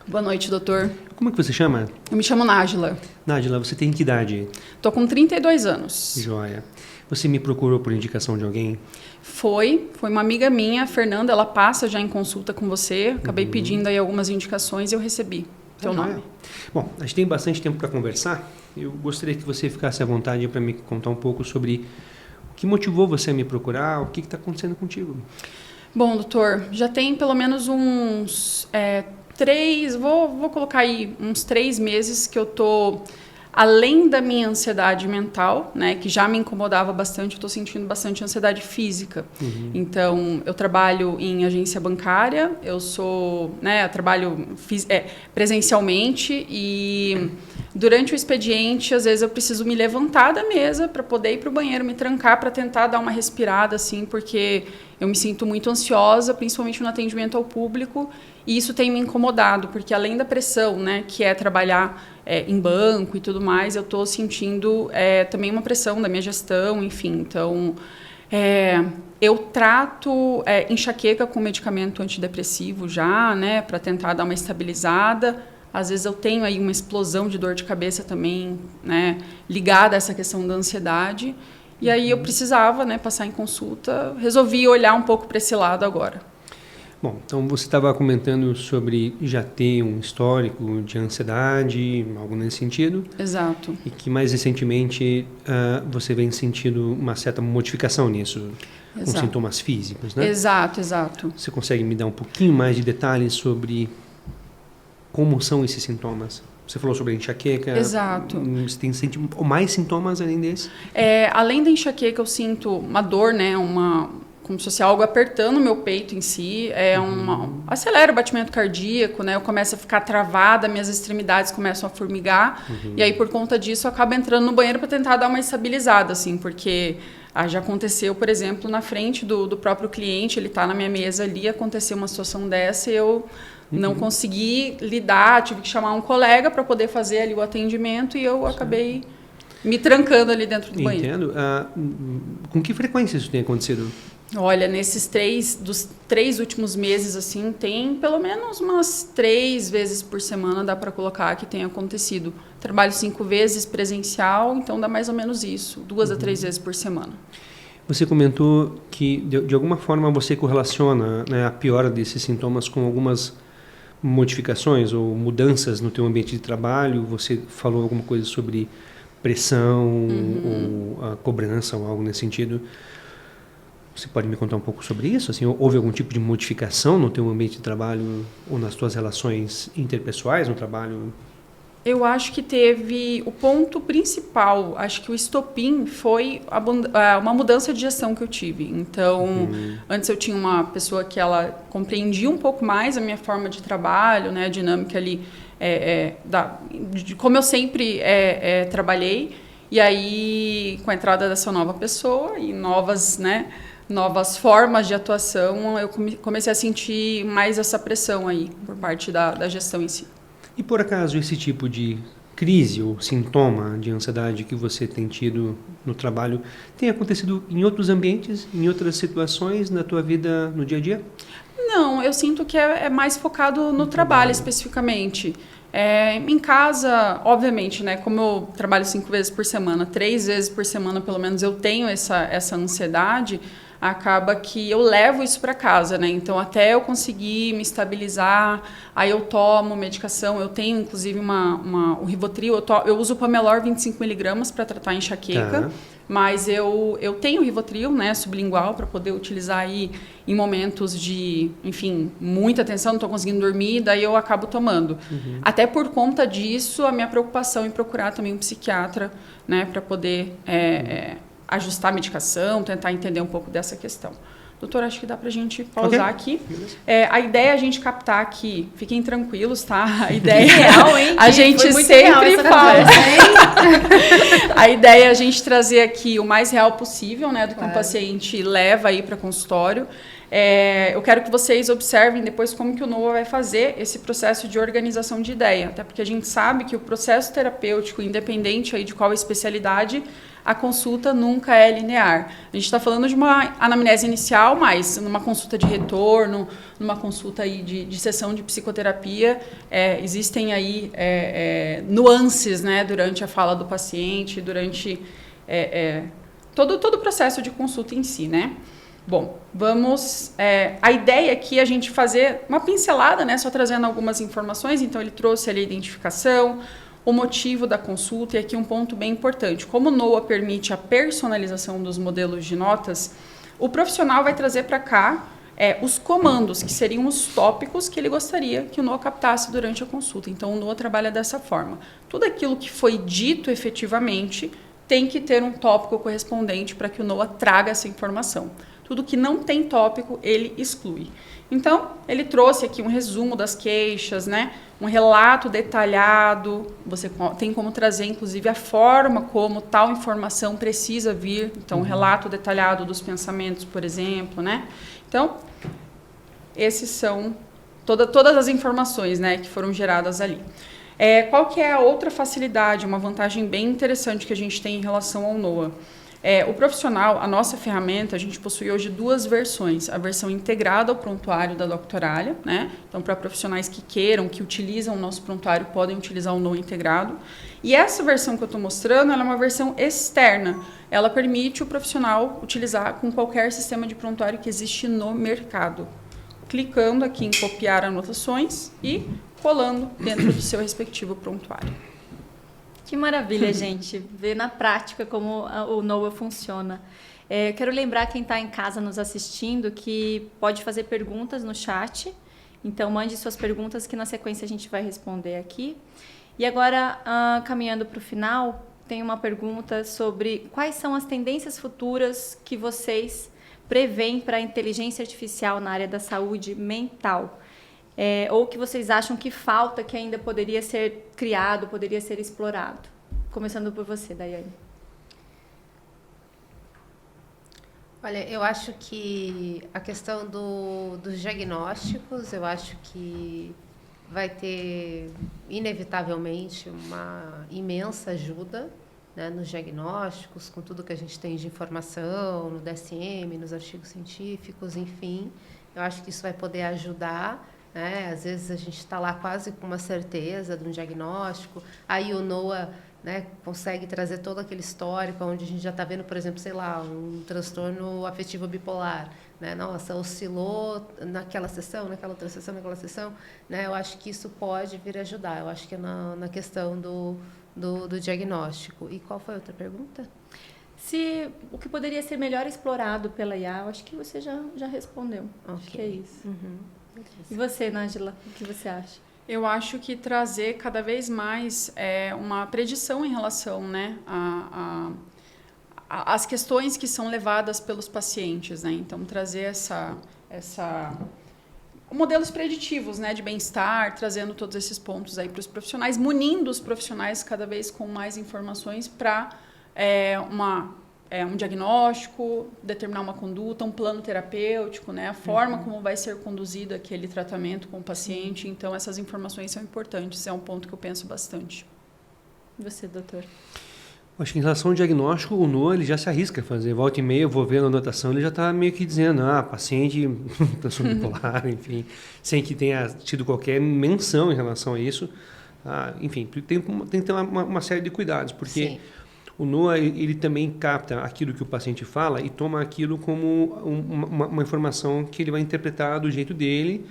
Boa noite, doutor. Como é que você chama? Eu me chamo Nájila. Nájila, você tem que idade? Estou com 32 anos. Joia. Você me procurou por indicação de alguém? Foi uma amiga minha, a Fernanda, ela passa já em consulta com você. Acabei pedindo aí algumas indicações e eu recebi teu nome. Bom, a gente tem bastante tempo para conversar. Eu gostaria que você ficasse à vontade para me contar um pouco sobre o que motivou você a me procurar, o que está acontecendo contigo. Bom, doutor, já tem pelo menos uns... vou colocar aí uns 3 meses que eu tô, além da minha ansiedade mental, né, que já me incomodava bastante, eu tô sentindo bastante ansiedade física. Então, eu trabalho em agência bancária, eu trabalho presencialmente e durante o expediente, às vezes eu preciso me levantar da mesa para poder ir para o banheiro, me trancar para tentar dar uma respirada, assim, porque eu me sinto muito ansiosa, principalmente no atendimento ao público, e isso tem me incomodado, porque além da pressão, né, que é trabalhar em banco e tudo mais, eu estou sentindo também uma pressão da minha gestão, enfim. Então, eu trato enxaqueca com medicamento antidepressivo já, né, para tentar dar uma estabilizada. Às vezes eu tenho aí uma explosão de dor de cabeça também, né, ligada a essa questão da ansiedade. E aí eu precisava, né, passar em consulta, resolvi olhar um pouco para esse lado agora. Bom, então você estava comentando sobre já ter um histórico de ansiedade, algo nesse sentido. Exato. E que mais recentemente você vem sentindo uma certa modificação nisso, com sintomas físicos, né? Exato, exato. Você consegue me dar um pouquinho mais de detalhes sobre como são esses sintomas? Você falou sobre a enxaqueca. Exato. Você sente mais sintomas além desse? Além da enxaqueca, eu sinto uma dor, né? Como se fosse algo apertando o meu peito em si. Acelera o batimento cardíaco, né? Eu começo a ficar travada, minhas extremidades começam a formigar. E aí, por conta disso, eu acabo entrando no banheiro para tentar dar uma estabilizada, assim, porque Já aconteceu, por exemplo, na frente do próprio cliente, ele está na minha mesa ali, aconteceu uma situação dessa e eu não consegui lidar, tive que chamar um colega para poder fazer ali o atendimento e eu acabei me trancando ali dentro do banheiro. Entendo. Com que frequência isso tem acontecido? Olha, dos 3 últimos meses, assim, tem pelo menos umas 3 vezes por semana, dá para colocar que tem acontecido. Trabalho 5 vezes presencial, então dá mais ou menos isso, 2 a 3 vezes por semana. Você comentou que, de alguma forma, você correlaciona, né, a piora desses sintomas com algumas modificações ou mudanças no teu ambiente de trabalho. Você falou alguma coisa sobre pressão ou a cobrança ou algo nesse sentido. Você pode me contar um pouco sobre isso? Assim, houve algum tipo de modificação no teu ambiente de trabalho ou nas tuas relações interpessoais no trabalho? Eu acho que teve o ponto principal, acho que o estopim foi uma mudança de gestão que eu tive. Então, antes eu tinha uma pessoa que ela compreendia um pouco mais a minha forma de trabalho, né, a dinâmica ali, de como eu sempre trabalhei. E aí, com a entrada dessa nova pessoa e novas formas de atuação, eu comecei a sentir mais essa pressão aí por parte da gestão em si. E por acaso esse tipo de crise ou sintoma de ansiedade que você tem tido no trabalho tem acontecido em outros ambientes, em outras situações na tua vida no dia a dia? Não, eu sinto que é mais focado no trabalho especificamente. Em casa, obviamente, né, como eu trabalho 5 vezes por semana, 3 vezes por semana pelo menos eu tenho essa ansiedade, acaba que eu levo isso para casa, né? Então, até eu conseguir me estabilizar, aí eu tomo medicação, eu tenho inclusive o Rivotril, eu uso o Pamelor 25mg para tratar a enxaqueca, mas eu tenho o Rivotril, né, sublingual, para poder utilizar aí em momentos de, enfim, muita tensão, não estou conseguindo dormir, daí eu acabo tomando. Até por conta disso, a minha preocupação em procurar também um psiquiatra, né, para poder ajustar a medicação, tentar entender um pouco dessa questão. Doutor, acho que dá pra gente pausar aqui. A ideia é a gente captar aqui, fiquem tranquilos, tá? A ideia real, hein? A gente sempre fala. A ideia é a gente trazer aqui o mais real possível, né, do que um paciente leva aí para consultório. Eu quero que vocês observem depois como que o NOA vai fazer esse processo de organização de ideia, até porque a gente sabe que o processo terapêutico, independente aí de qual especialidade, a consulta nunca é linear. A gente está falando de uma anamnese inicial, mas numa consulta de retorno, numa consulta aí de sessão de psicoterapia, existem aí nuances, né, durante a fala do paciente, durante todo o processo de consulta em si, né? Bom, vamos... a ideia aqui é a gente fazer uma pincelada, né, só trazendo algumas informações. Então, ele trouxe ali a identificação, o motivo da consulta, e aqui um ponto bem importante. Como o NOA permite a personalização dos modelos de notas, o profissional vai trazer para cá os comandos, que seriam os tópicos que ele gostaria que o NOA captasse durante a consulta. Então, o NOA trabalha dessa forma. Tudo aquilo que foi dito efetivamente tem que ter um tópico correspondente para que o NOA traga essa informação. Tudo que não tem tópico, ele exclui. Então, ele trouxe aqui um resumo das queixas, né? Um relato detalhado. Você tem como trazer, inclusive, a forma como tal informação precisa vir. Então, um relato detalhado dos pensamentos, por exemplo, né? Então, esses são todas as informações, né, que foram geradas ali. Qual que é a outra facilidade, uma vantagem bem interessante que a gente tem em relação ao NOA? O profissional, a nossa ferramenta, a gente possui hoje 2 versões. A versão integrada ao prontuário da Doctoralia, né? Então, para profissionais que queiram, que utilizam o nosso prontuário, podem utilizar o NOA integrado. E essa versão que eu estou mostrando, ela é uma versão externa. Ela permite o profissional utilizar com qualquer sistema de prontuário que existe no mercado. Clicando aqui em copiar anotações e colando dentro do seu respectivo prontuário. Que maravilha, gente, ver na prática como o NOA funciona. Quero lembrar quem está em casa nos assistindo que pode fazer perguntas no chat. Então, mande suas perguntas que na sequência a gente vai responder aqui. E agora, caminhando para o final, tem uma pergunta sobre quais são as tendências futuras que vocês preveem para a inteligência artificial na área da saúde mental. Ou que vocês acham que falta, que ainda poderia ser criado, poderia ser explorado? Começando por você, Daiane. Olha, eu acho que a questão dos diagnósticos, eu acho que vai ter, inevitavelmente, uma imensa ajuda, né, nos diagnósticos, com tudo que a gente tem de informação, no DSM, nos artigos científicos, enfim. Eu acho que isso vai poder ajudar, né? Às vezes a gente está lá quase com uma certeza de um diagnóstico, aí o NOA, né, consegue trazer todo aquele histórico, onde a gente já está vendo, por exemplo, sei lá, um transtorno afetivo bipolar, né? Nossa, oscilou naquela sessão, naquela outra sessão, naquela sessão, né? Eu acho que isso pode vir ajudar. Eu acho que é na questão do diagnóstico. E qual foi a outra pergunta? Se o que poderia ser melhor explorado pela IA, eu acho que você já respondeu. Acho que é isso. E você, Nájila, o que você acha? Eu acho que trazer cada vez mais uma predição em relação, né, às questões que são levadas pelos pacientes, né? Então, trazer modelos preditivos, né, de bem-estar, trazendo todos esses pontos aí para os profissionais, munindo os profissionais cada vez com mais informações para um diagnóstico, determinar uma conduta, um plano terapêutico, né? A forma como vai ser conduzido aquele tratamento com o paciente. Então, essas informações são importantes. É um ponto que eu penso bastante. E você, doutor? Acho que em relação ao diagnóstico, o NOA ele já se arrisca a fazer. Volta e meia, eu vou ver na anotação, ele já está meio que dizendo, paciente transtorno bipolar, enfim, sem que tenha tido qualquer menção em relação a isso. Enfim, tem que ter uma série de cuidados, porque... Sim. O NOA, ele também capta aquilo que o paciente fala e toma aquilo como uma informação que ele vai interpretar do jeito dele,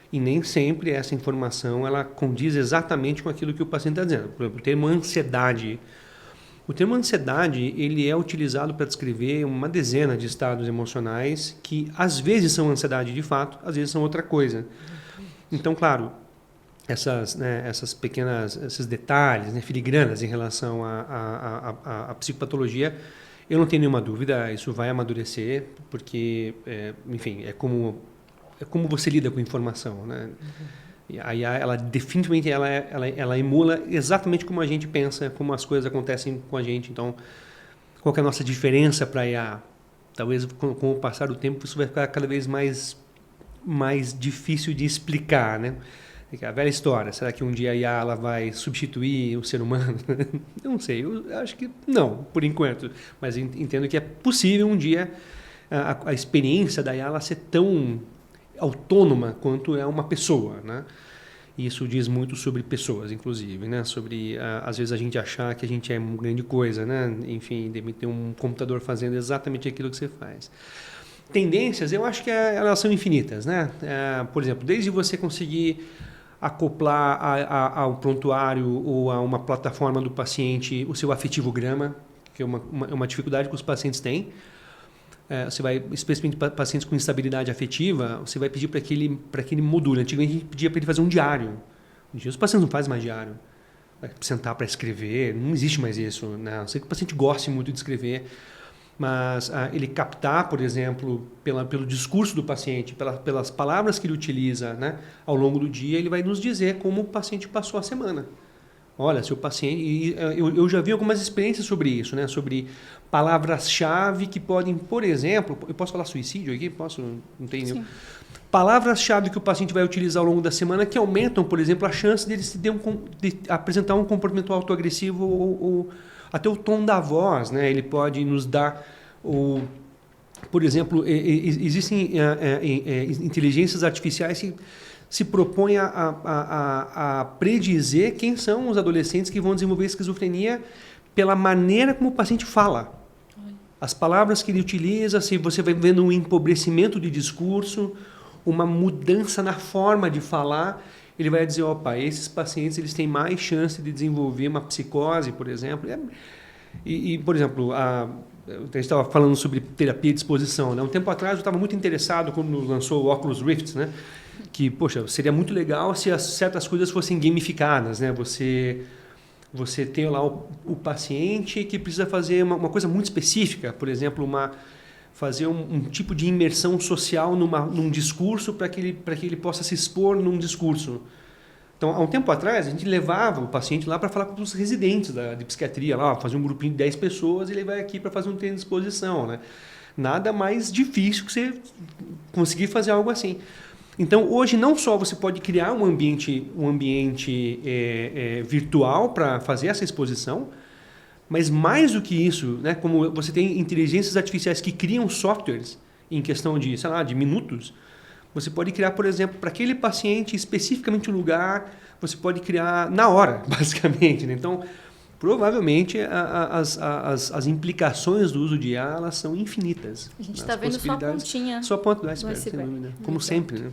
e nem sempre essa informação ela condiz exatamente com aquilo que o paciente está dizendo. Por exemplo, o termo ansiedade. O termo ansiedade ele é utilizado para descrever uma dezena de estados emocionais que às vezes são ansiedade de fato, às vezes são outra coisa. Então, claro, esses detalhes, né, filigranas em relação à psicopatologia, eu não tenho nenhuma dúvida, isso vai amadurecer, porque, enfim, é como você lida com informação, né? E a IA, ela definitivamente ela emula exatamente como a gente pensa, como as coisas acontecem com a gente. Então, qual que é a nossa diferença para a IA? Talvez com o passar do tempo isso vai ficar cada vez mais difícil de explicar, né? A velha história, será que um dia a IA ela vai substituir o ser humano? Eu não sei, eu acho que não, por enquanto. Mas entendo que é possível um dia a experiência da IA ela ser tão autônoma quanto é uma pessoa, né? E isso diz muito sobre pessoas, inclusive, né? Sobre, às vezes, a gente achar que a gente é uma grande coisa, né? Enfim, deve ter um computador fazendo exatamente aquilo que você faz. Tendências, eu acho que elas são infinitas, né? Por exemplo, desde você conseguir acoplar ao prontuário ou a uma plataforma do paciente o seu afetivograma, que é uma dificuldade que os pacientes têm. Você vai, especialmente para pacientes com instabilidade afetiva, você vai pedir para que ele module. Antigamente a gente pedia para ele fazer um diário. Hoje em dia os pacientes não fazem mais diário. Vai sentar para escrever, não existe mais isso, né? Eu sei que o paciente goste muito de escrever, mas ele captar, por exemplo, pelo discurso do paciente, pelas palavras que ele utiliza, né, ao longo do dia, ele vai nos dizer como o paciente passou a semana. Olha, se o paciente... Eu já vi algumas experiências sobre isso, né, sobre palavras-chave que podem, por exemplo... Eu posso falar suicídio aqui? Posso? Não tem nenhum. Palavras-chave que o paciente vai utilizar ao longo da semana que aumentam, por exemplo, a chance dele de apresentar um comportamento autoagressivo ou até o tom da voz, né? Ele pode nos dar, por exemplo, existem inteligências artificiais que se propõem a predizer quem são os adolescentes que vão desenvolver esquizofrenia pela maneira como o paciente fala. As palavras que ele utiliza, se você vai vendo um empobrecimento de discurso, uma mudança na forma de falar, ele vai dizer, opa, esses pacientes eles têm mais chance de desenvolver uma psicose, por exemplo. Por exemplo, a gente estava falando sobre terapia de exposição, né? Um tempo atrás eu estava muito interessado quando lançou o Oculus Rift, né? Que, poxa, seria muito legal se certas coisas fossem gamificadas, né? Você tem lá o paciente que precisa fazer uma coisa muito específica, por exemplo, fazer um tipo de imersão social num discurso para que ele possa se expor num discurso. Então, há um tempo atrás, a gente levava o paciente lá para falar com os residentes de psiquiatria, lá, fazer um grupinho de 10 pessoas e ele vai aqui para fazer um treino de exposição, né? Nada mais difícil que você conseguir fazer algo assim. Então, hoje, não só você pode criar um ambiente virtual para fazer essa exposição, mas mais do que isso, né, como você tem inteligências artificiais que criam softwares em questão de, sei lá, de minutos, você pode criar, por exemplo, para aquele paciente especificamente um lugar, você pode criar na hora, basicamente. Né? Então, provavelmente as implicações do uso de IA elas são infinitas. A gente está vendo só a pontinha. Só a ponta do iceberg, sem dúvida. Como sempre. Né?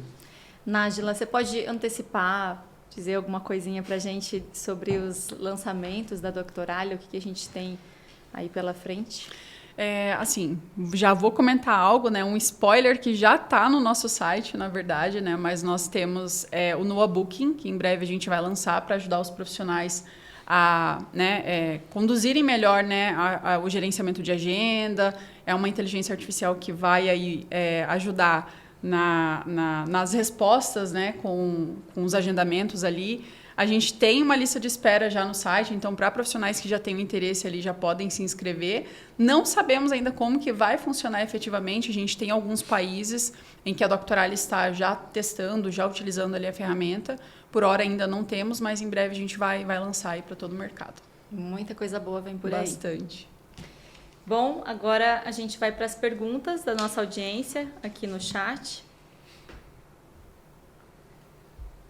Nájila, você pode antecipar, dizer alguma coisinha para a gente sobre os lançamentos da Doctoralha, o que a gente tem aí pela frente? Assim, já vou comentar algo, né? Um spoiler que já está no nosso site, na verdade, né? Mas nós temos o Noa Booking, que em breve a gente vai lançar para ajudar os profissionais a conduzirem melhor, né, o gerenciamento de agenda. É uma inteligência artificial que vai aí, ajudar nas respostas, né, com os agendamentos ali. A gente tem uma lista de espera já no site, então para profissionais que já têm interesse ali já podem se inscrever. Não sabemos ainda como que vai funcionar efetivamente. A gente tem alguns países em que a Doctoralha está já testando, já utilizando ali a ferramenta. Por hora ainda não temos, mas em breve a gente vai lançar aí para todo o mercado. Muita coisa boa vem por Bastante. Bom, agora a gente vai para as perguntas da nossa audiência aqui no chat.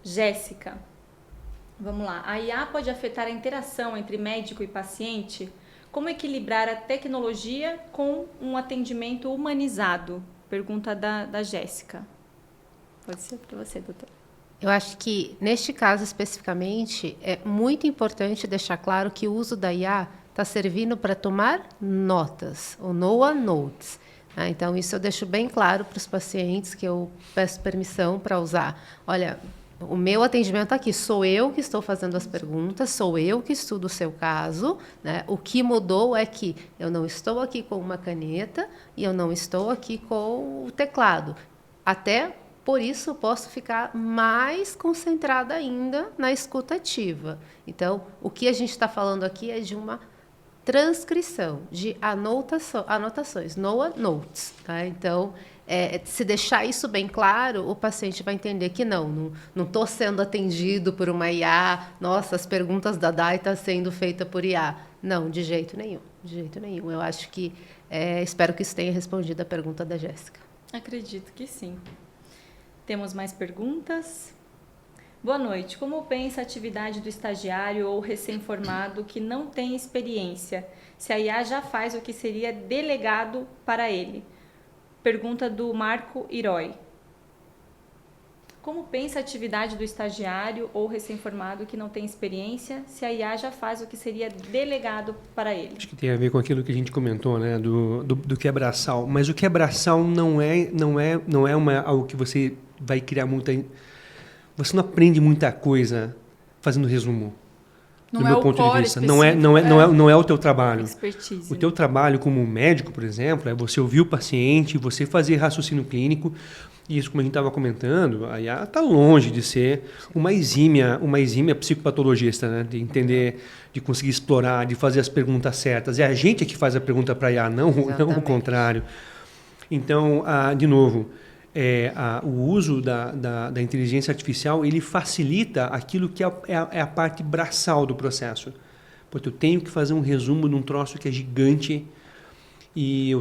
Jéssica, vamos lá. A IA pode afetar a interação entre médico e paciente? Como equilibrar a tecnologia com um atendimento humanizado? Pergunta da Jéssica. Pode ser para você, doutora. Eu acho que, neste caso especificamente, é muito importante deixar claro que o uso da IA está servindo para tomar notas, o Noa Notes. Então, isso eu deixo bem claro para os pacientes que eu peço permissão para usar. Olha, o meu atendimento aqui, sou eu que estou fazendo as perguntas, sou eu que estudo o seu caso. Né? O que mudou é que eu não estou aqui com uma caneta e eu não estou aqui com o teclado. Até por isso, eu posso ficar mais concentrada ainda na escuta ativa. Então, o que a gente está falando aqui é de uma transcrição, de anotações, Noa Notes. Tá? Então, se deixar isso bem claro, o paciente vai entender que não estou sendo atendido por uma IA, nossa, as perguntas da DAI estão sendo feitas por IA. Não, de jeito nenhum, de jeito nenhum. Eu acho que, espero que isso tenha respondido a pergunta da Jéssica. Acredito que sim. Temos mais perguntas? Boa noite. Como pensa a atividade do estagiário ou recém-formado que não tem experiência? Se a IA já faz o que seria delegado para ele? Pergunta do Marco Herói. Como pensa a atividade do estagiário ou recém-formado que não tem experiência, se a IA já faz o que seria delegado para ele? Acho que tem a ver com aquilo que a gente comentou, né, do quebra-sal. Mas o quebra-sal não é algo que você vai criar muita... Você não aprende muita coisa fazendo resumo. Do meu ponto de vista. Não é o teu trabalho. Expertise. O teu trabalho como médico, por exemplo, é você ouvir o paciente, você fazer raciocínio clínico. E isso, como a gente estava comentando, a IA está longe de ser uma exímia psicopatologista, né? De entender, de conseguir explorar, de fazer as perguntas certas. É a gente que faz a pergunta para a IA, não o contrário. Então, de novo, o uso da inteligência artificial ele facilita aquilo que é a parte braçal do processo. Porque eu tenho que fazer um resumo de um troço que é gigante e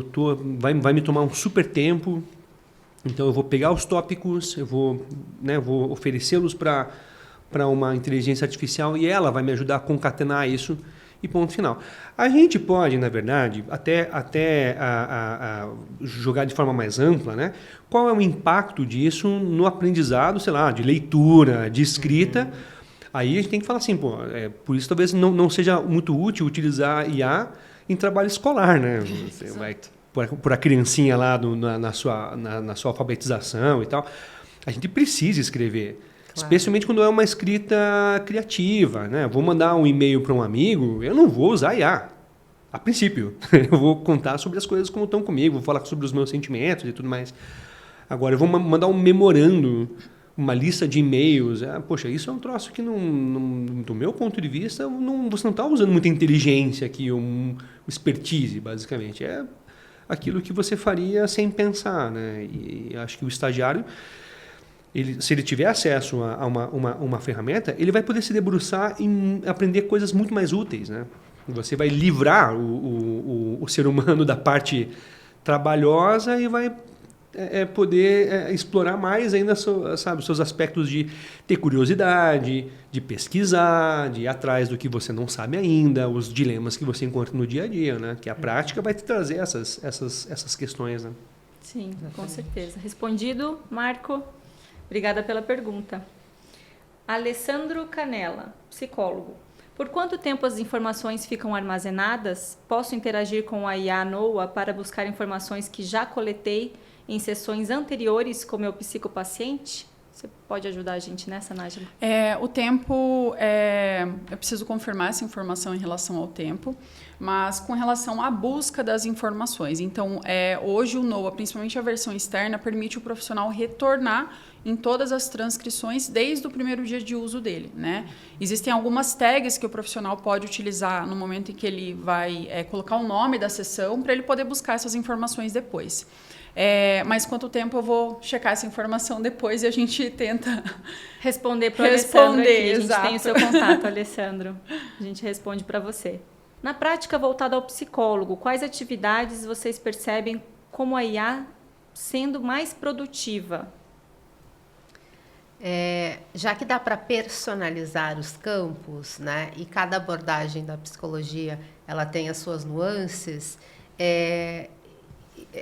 vai me tomar um super tempo. Então, eu vou pegar os tópicos, eu vou oferecê-los para uma inteligência artificial e ela vai me ajudar a concatenar isso e ponto final. A gente pode, na verdade, até jogar de forma mais ampla, né? Qual é o impacto disso no aprendizado, sei lá, de leitura, de escrita. Aí a gente tem que falar assim, por isso talvez não seja muito útil utilizar IA em trabalho escolar, né? Você vai... por a criancinha lá na sua alfabetização e tal, a gente precisa escrever. Claro. Especialmente quando é uma escrita criativa. Né? Vou mandar um e-mail para um amigo, eu não vou usar IA, a princípio. Eu vou contar sobre as coisas como estão comigo, vou falar sobre os meus sentimentos e tudo mais. Agora, eu vou mandar um memorando, uma lista de e-mails. Poxa, isso é um troço que, do meu ponto de vista, você não está usando muita inteligência aqui, expertise, basicamente. aquilo que você faria sem pensar, né? E acho que o estagiário, se ele tiver acesso a uma ferramenta, ele vai poder se debruçar em aprender coisas muito mais úteis, né? Você vai livrar o ser humano da parte trabalhosa e vai poder explorar mais ainda, sabe, os seus aspectos de ter curiosidade, de pesquisar, de ir atrás do que você não sabe ainda, os dilemas que você encontra no dia a dia, né? Que a prática vai te trazer essas questões, né? Sim, com certeza. Respondido, Marco. Obrigada pela pergunta. Alessandro Canella, psicólogo. Por quanto tempo as informações ficam armazenadas? Posso interagir com a IA NOA para buscar informações que já coletei em sessões anteriores com meu psicopaciente? Você pode ajudar a gente nessa, Nájila? O tempo, eu preciso confirmar essa informação em relação ao tempo, mas com relação à busca das informações. Então, hoje o NOA, principalmente a versão externa, permite o profissional retornar em todas as transcrições desde o primeiro dia de uso dele, né? Existem algumas tags que o profissional pode utilizar no momento em que ele vai colocar o nome da sessão para ele poder buscar essas informações depois. Mas quanto tempo eu vou checar essa informação depois e a gente tenta responder para o Alessandro aqui. A gente exato. tem o seu contato, Alessandro. A gente responde para você. Na prática voltada ao psicólogo, quais atividades vocês percebem como a IA sendo mais produtiva? Já que dá para personalizar os campos, né, e cada abordagem da psicologia ela tem as suas nuances,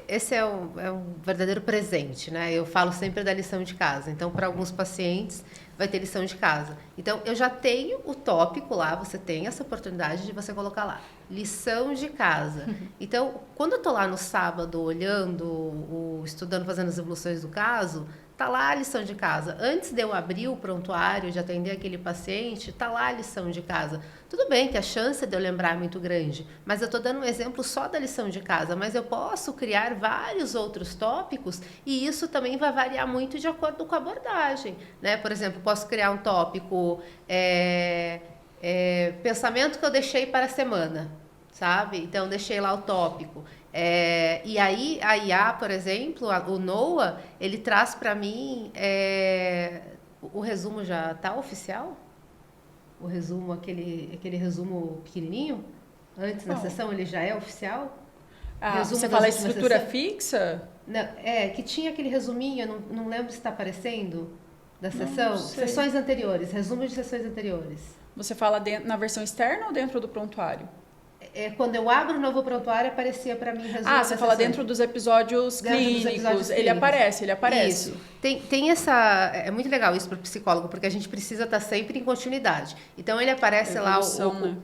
esse é um verdadeiro presente, né? Eu falo sempre da lição de casa. Então, para alguns pacientes, vai ter lição de casa. Então, eu já tenho o tópico lá, você tem essa oportunidade de você colocar lá, lição de casa. Então, quando eu estou lá no sábado, olhando, estudando, fazendo as evoluções do caso, tá lá a lição de casa. Antes de eu abrir o prontuário, de atender aquele paciente, tá lá a lição de casa. Tudo bem que a chance de eu lembrar é muito grande, mas eu estou dando um exemplo só da lição de casa, mas eu posso criar vários outros tópicos e isso também vai variar muito de acordo com a abordagem, né? Por exemplo, posso criar um tópico, pensamento que eu deixei para a semana, sabe? Então, deixei lá o tópico. E aí, a IA, por exemplo, o NOA, ele traz para mim, o resumo já está oficial? O resumo, aquele resumo pequenininho, antes da sessão, ele já é oficial? Você fala estrutura fixa? Não, que tinha aquele resuminho, eu não lembro se está aparecendo, da sessão. Sessões anteriores, resumo de sessões anteriores. Você fala na versão externa ou dentro do prontuário? Quando eu abro o novo prontuário, aparecia para mim resumo. Você fala dentro dos episódios clínicos. Ele aparece. Isso. Tem essa... É muito legal isso para o psicólogo, porque a gente precisa estar sempre em continuidade. Então, ele aparece lá,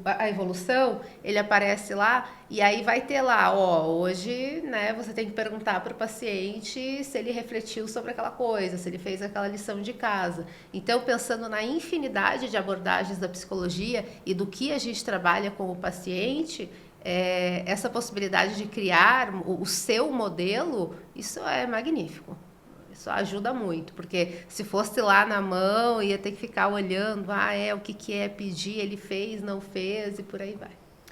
a evolução, ele aparece lá, e aí vai ter lá, hoje, né, você tem que perguntar para o paciente se ele refletiu sobre aquela coisa, se ele fez aquela lição de casa. Então, pensando na infinidade de abordagens da psicologia e do que a gente trabalha com o paciente, essa possibilidade de criar o seu modelo, isso é magnífico. Isso ajuda muito, porque se fosse lá na mão, ia ter que ficar olhando, o que é pedir, ele fez, não fez, e por aí vai.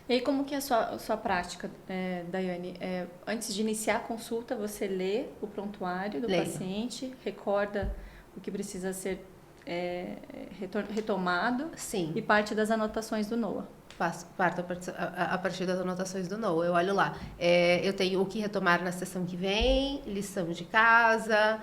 E aí, como que é a sua prática, Daiane? Antes de iniciar a consulta, você lê o prontuário do paciente, recorda o que precisa ser retomado. Sim. E parte das anotações do NOA. Parto a partir das anotações do NOA. Eu olho lá. Eu tenho o que retomar na sessão que vem, lição de casa,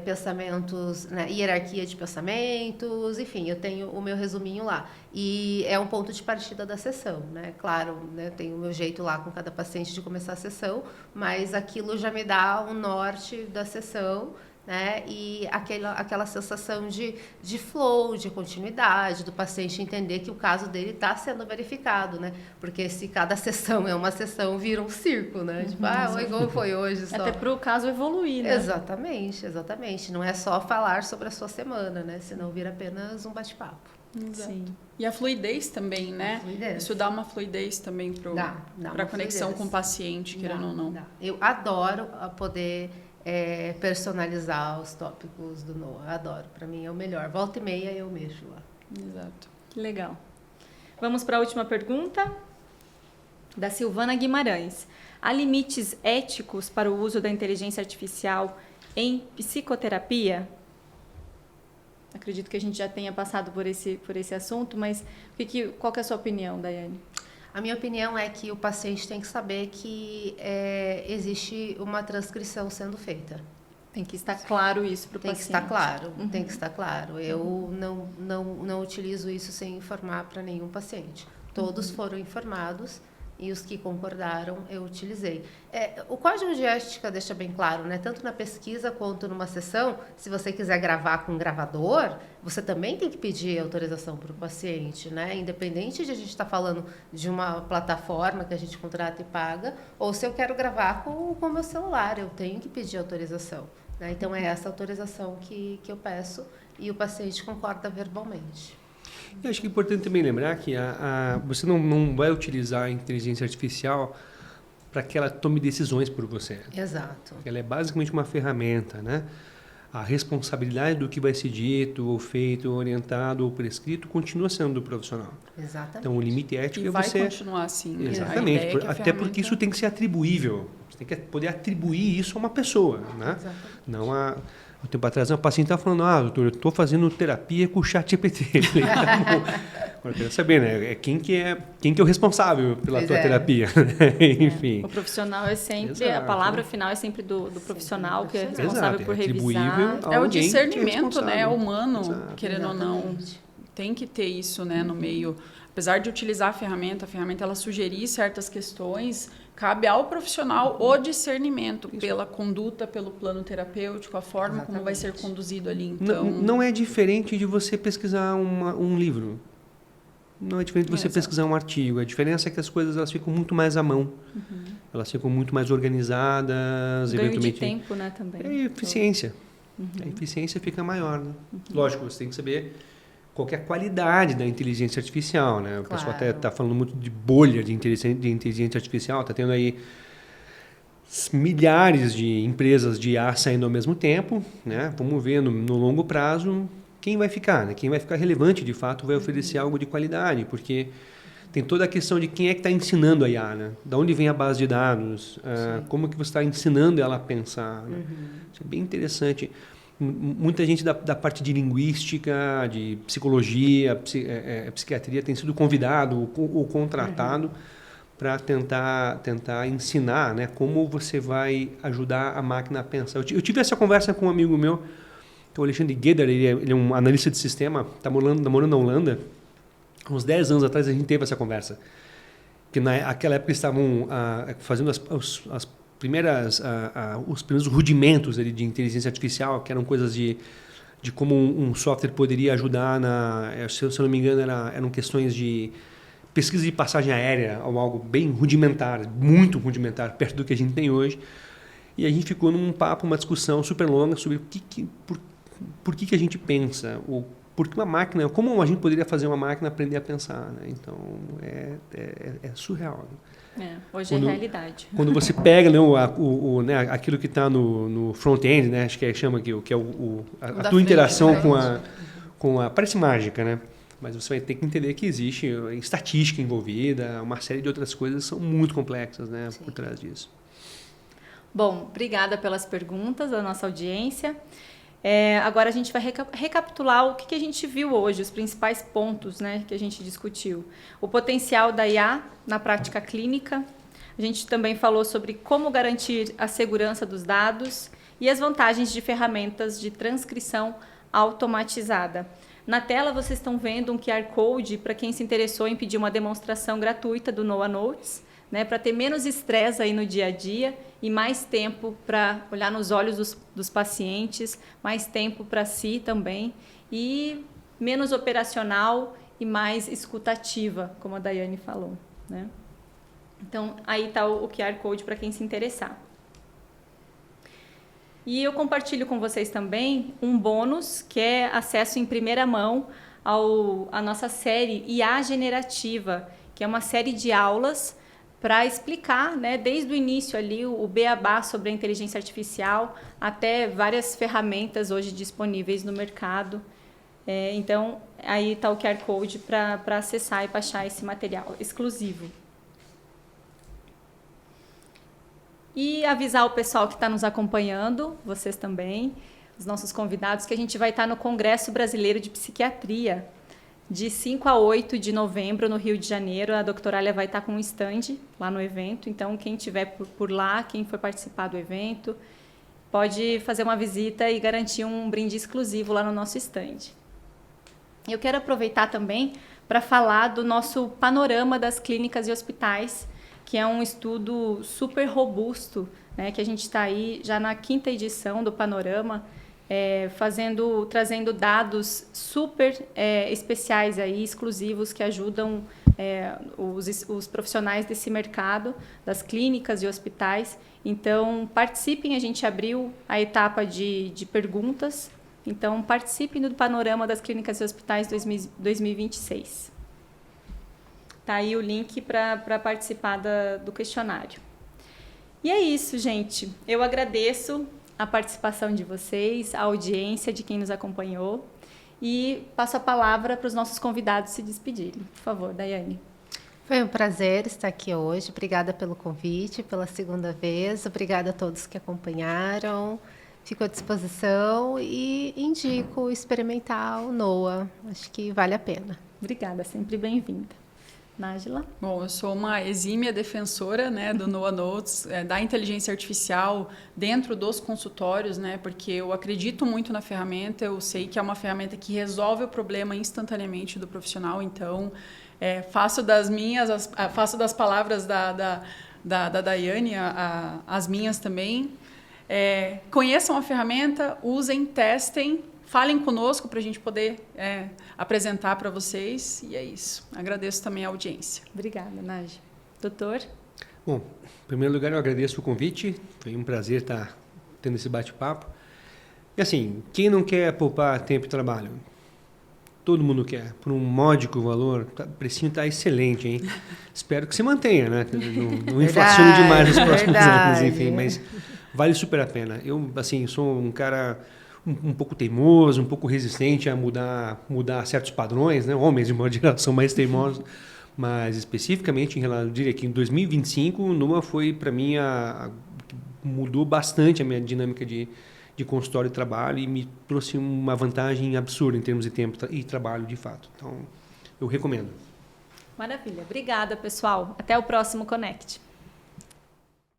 pensamentos, né, hierarquia de pensamentos, enfim, eu tenho o meu resuminho lá. E é um ponto de partida da sessão, né? Claro, né, eu tenho o meu jeito lá com cada paciente de começar a sessão, mas aquilo já me dá um norte da sessão, né? E aquela sensação de flow, de continuidade, do paciente entender que o caso dele está sendo verificado, né? Porque se cada sessão é uma sessão, vira um circo, né? Tipo, igual foi hoje só. Até para o caso evoluir, né? Exatamente. Não é só falar sobre a sua semana, né? Senão vira apenas um bate-papo. Exato. Sim. E a fluidez também, né? Isso dá uma fluidez também para a conexão com o paciente, querendo ou não. Eu adoro poder personalizar os tópicos do NOA. Adoro. Para mim é o melhor. Volta e meia eu mexo lá. Exato. Que legal. Vamos para a última pergunta da Silvana Guimarães. Há limites éticos para o uso da inteligência artificial em psicoterapia? Acredito que a gente já tenha passado por esse assunto, mas qual que é a sua opinião, Daiane? A minha opinião é que o paciente tem que saber que existe uma transcrição sendo feita. Tem que estar claro isso para o paciente. Tem que estar claro, tem que estar claro. Eu não utilizo isso sem informar para nenhum paciente. Todos foram informados e os que concordaram eu utilizei. O código de ética deixa bem claro, né? Tanto na pesquisa quanto numa sessão, se você quiser gravar com um gravador, você também tem que pedir autorização para o paciente, né? Independente de a gente estar falando de uma plataforma que a gente contrata e paga, ou se eu quero gravar com o meu celular, eu tenho que pedir autorização, né? Então é essa autorização que eu peço e o paciente concorda verbalmente. Eu acho que é importante também lembrar que você não vai utilizar a inteligência artificial para que ela tome decisões por você. Exato. Ela é basicamente uma ferramenta, né? A responsabilidade do que vai ser dito, ou feito, ou orientado, ou prescrito, continua sendo do profissional. Exatamente. Então, o limite ético E é vai você... continuar assim. Exatamente. Até Até porque isso tem que ser atribuível. Você tem que poder atribuir isso a uma pessoa, né? Exatamente. Não a... Um tempo atrás, uma paciente estava falando, doutor, eu estou fazendo terapia com o ChatGPT. Agora, eu quero saber, né? Quem que é o responsável pela tua terapia? Enfim. O profissional é sempre, a palavra final é sempre do profissional que é Exato, responsável por revisar. É o discernimento, né? Humano, Exato. querendo ou não. Tem que ter isso, né, no meio. Apesar de utilizar a ferramenta ela sugerir certas questões, cabe ao profissional o discernimento pela conduta, pelo plano terapêutico, a forma como vai ser conduzido ali. Então, Não é diferente de você pesquisar um livro. Não é diferente de você pesquisar um artigo. A diferença é que as coisas elas ficam muito mais à mão. Elas ficam muito mais organizadas. Ganho eventualmente de tempo, né, também. É eficiência. A eficiência fica maior, né? Lógico, você tem que saber qual que é a qualidade da inteligência artificial, né? O pessoal até está falando muito de bolha de inteligência artificial, está tendo aí milhares de empresas de IA saindo ao mesmo tempo, né? Vamos ver no longo prazo quem vai ficar, né? Quem vai ficar relevante de fato vai oferecer algo de qualidade, porque tem toda a questão de quem é que está ensinando a IA, né? Da onde vem a base de dados, como que você está ensinando ela a pensar, né? Isso é bem interessante. Muita gente da parte de linguística, de psicologia, psiquiatria tem sido convidado ou contratado para tentar ensinar, né, como você vai ajudar a máquina a pensar. Eu tive essa conversa com um amigo meu, que é o Alexandre Gueder, ele é um analista de sistema, está morando na Holanda. Uns 10 anos atrás a gente teve essa conversa. Que naquela época eles estavam fazendo os primeiros rudimentos ali de inteligência artificial, que eram coisas de como um software poderia ajudar se eu não me engano, eram questões de pesquisa de passagem aérea, ou algo bem rudimentar, muito rudimentar, perto do que a gente tem hoje. E a gente ficou num papo, uma discussão super longa sobre por que a gente pensa, porque uma máquina, como a gente poderia fazer uma máquina aprender a pensar, né? Então, é surreal, né? Hoje é realidade. Quando você pega, né, aquilo que está no front-end, né, acho que chama que é a tua interação com a... Parece mágica, né? Mas você vai ter que entender que existe estatística envolvida, uma série de outras coisas que são muito complexas, né, por trás disso. Bom, obrigada pelas perguntas da nossa audiência. Agora a gente vai recapitular o que a gente viu hoje, os principais pontos, né, que a gente discutiu. O potencial da IA na prática clínica. A gente também falou sobre como garantir a segurança dos dados e as vantagens de ferramentas de transcrição automatizada. Na tela vocês estão vendo um QR Code para quem se interessou em pedir uma demonstração gratuita do Noah Notes, né, para ter menos estresse aí no dia a dia e mais tempo para olhar nos olhos dos pacientes, mais tempo para si também e menos operacional e mais escutativa, como a Daiane falou, né? Então, aí está o QR Code para quem se interessar. E eu compartilho com vocês também um bônus, que é acesso em primeira mão à nossa série IA Generativa, que é uma série de aulas para explicar, né, desde o início ali o beabá sobre a inteligência artificial até várias ferramentas hoje disponíveis no mercado. Então, aí está o QR Code para acessar e baixar esse material exclusivo. E avisar o pessoal que está nos acompanhando, vocês também, os nossos convidados, que a gente vai estar no Congresso Brasileiro de Psiquiatria, de 5 a 8 de novembro, no Rio de Janeiro. A doutorália vai estar com um stand lá no evento, então quem estiver por lá, quem for participar do evento, pode fazer uma visita e garantir um brinde exclusivo lá no nosso stand. Eu quero aproveitar também para falar do nosso panorama das clínicas e hospitais, que é um estudo super robusto, né, que a gente está aí já na 5ª edição do Panorama, trazendo dados super especiais aí, exclusivos, que ajudam os profissionais desse mercado, das clínicas e hospitais. Então, participem, a gente abriu a etapa de perguntas, então participem do Panorama das Clínicas e Hospitais 2026. Está aí o link para participar do questionário. E é isso, gente. Eu agradeço a participação de vocês, a audiência de quem nos acompanhou, e passo a palavra para os nossos convidados se despedirem. Por favor, Daiane. Foi um prazer estar aqui hoje. Obrigada pelo convite, pela segunda vez. Obrigada a todos que acompanharam. Fico à disposição e indico o experimental NOA. Acho que vale a pena. Obrigada, sempre bem-vinda. Nájila? Bom, eu sou uma exímia defensora, né, do NOA Notes, da inteligência artificial dentro dos consultórios, né, porque eu acredito muito na ferramenta, eu sei que é uma ferramenta que resolve o problema instantaneamente do profissional, então faço das palavras da Daiane as minhas também. Conheçam a ferramenta, usem, testem, falem conosco para a gente poder apresentar para vocês. E é isso. Agradeço também a audiência. Obrigada, Nájila. Doutor? Bom, em primeiro lugar, eu agradeço o convite. Foi um prazer estar tendo esse bate-papo. E assim, quem não quer poupar tempo e trabalho? Todo mundo quer. Por um módico valor, o precinho está excelente, hein? Espero que se mantenha, né? Não inflacione demais nos próximos anos, enfim. Mas vale super a pena. Eu, assim, sou um cara um pouco teimoso, um pouco resistente a mudar certos padrões, né? Homens de uma geração mais teimosos, mas especificamente eu diria que em 2025 o NOA foi para mim mudou bastante a minha dinâmica de consultório e trabalho e me trouxe uma vantagem absurda em termos de tempo e trabalho de fato. Então eu recomendo. Maravilha, obrigada pessoal, até o próximo Connect.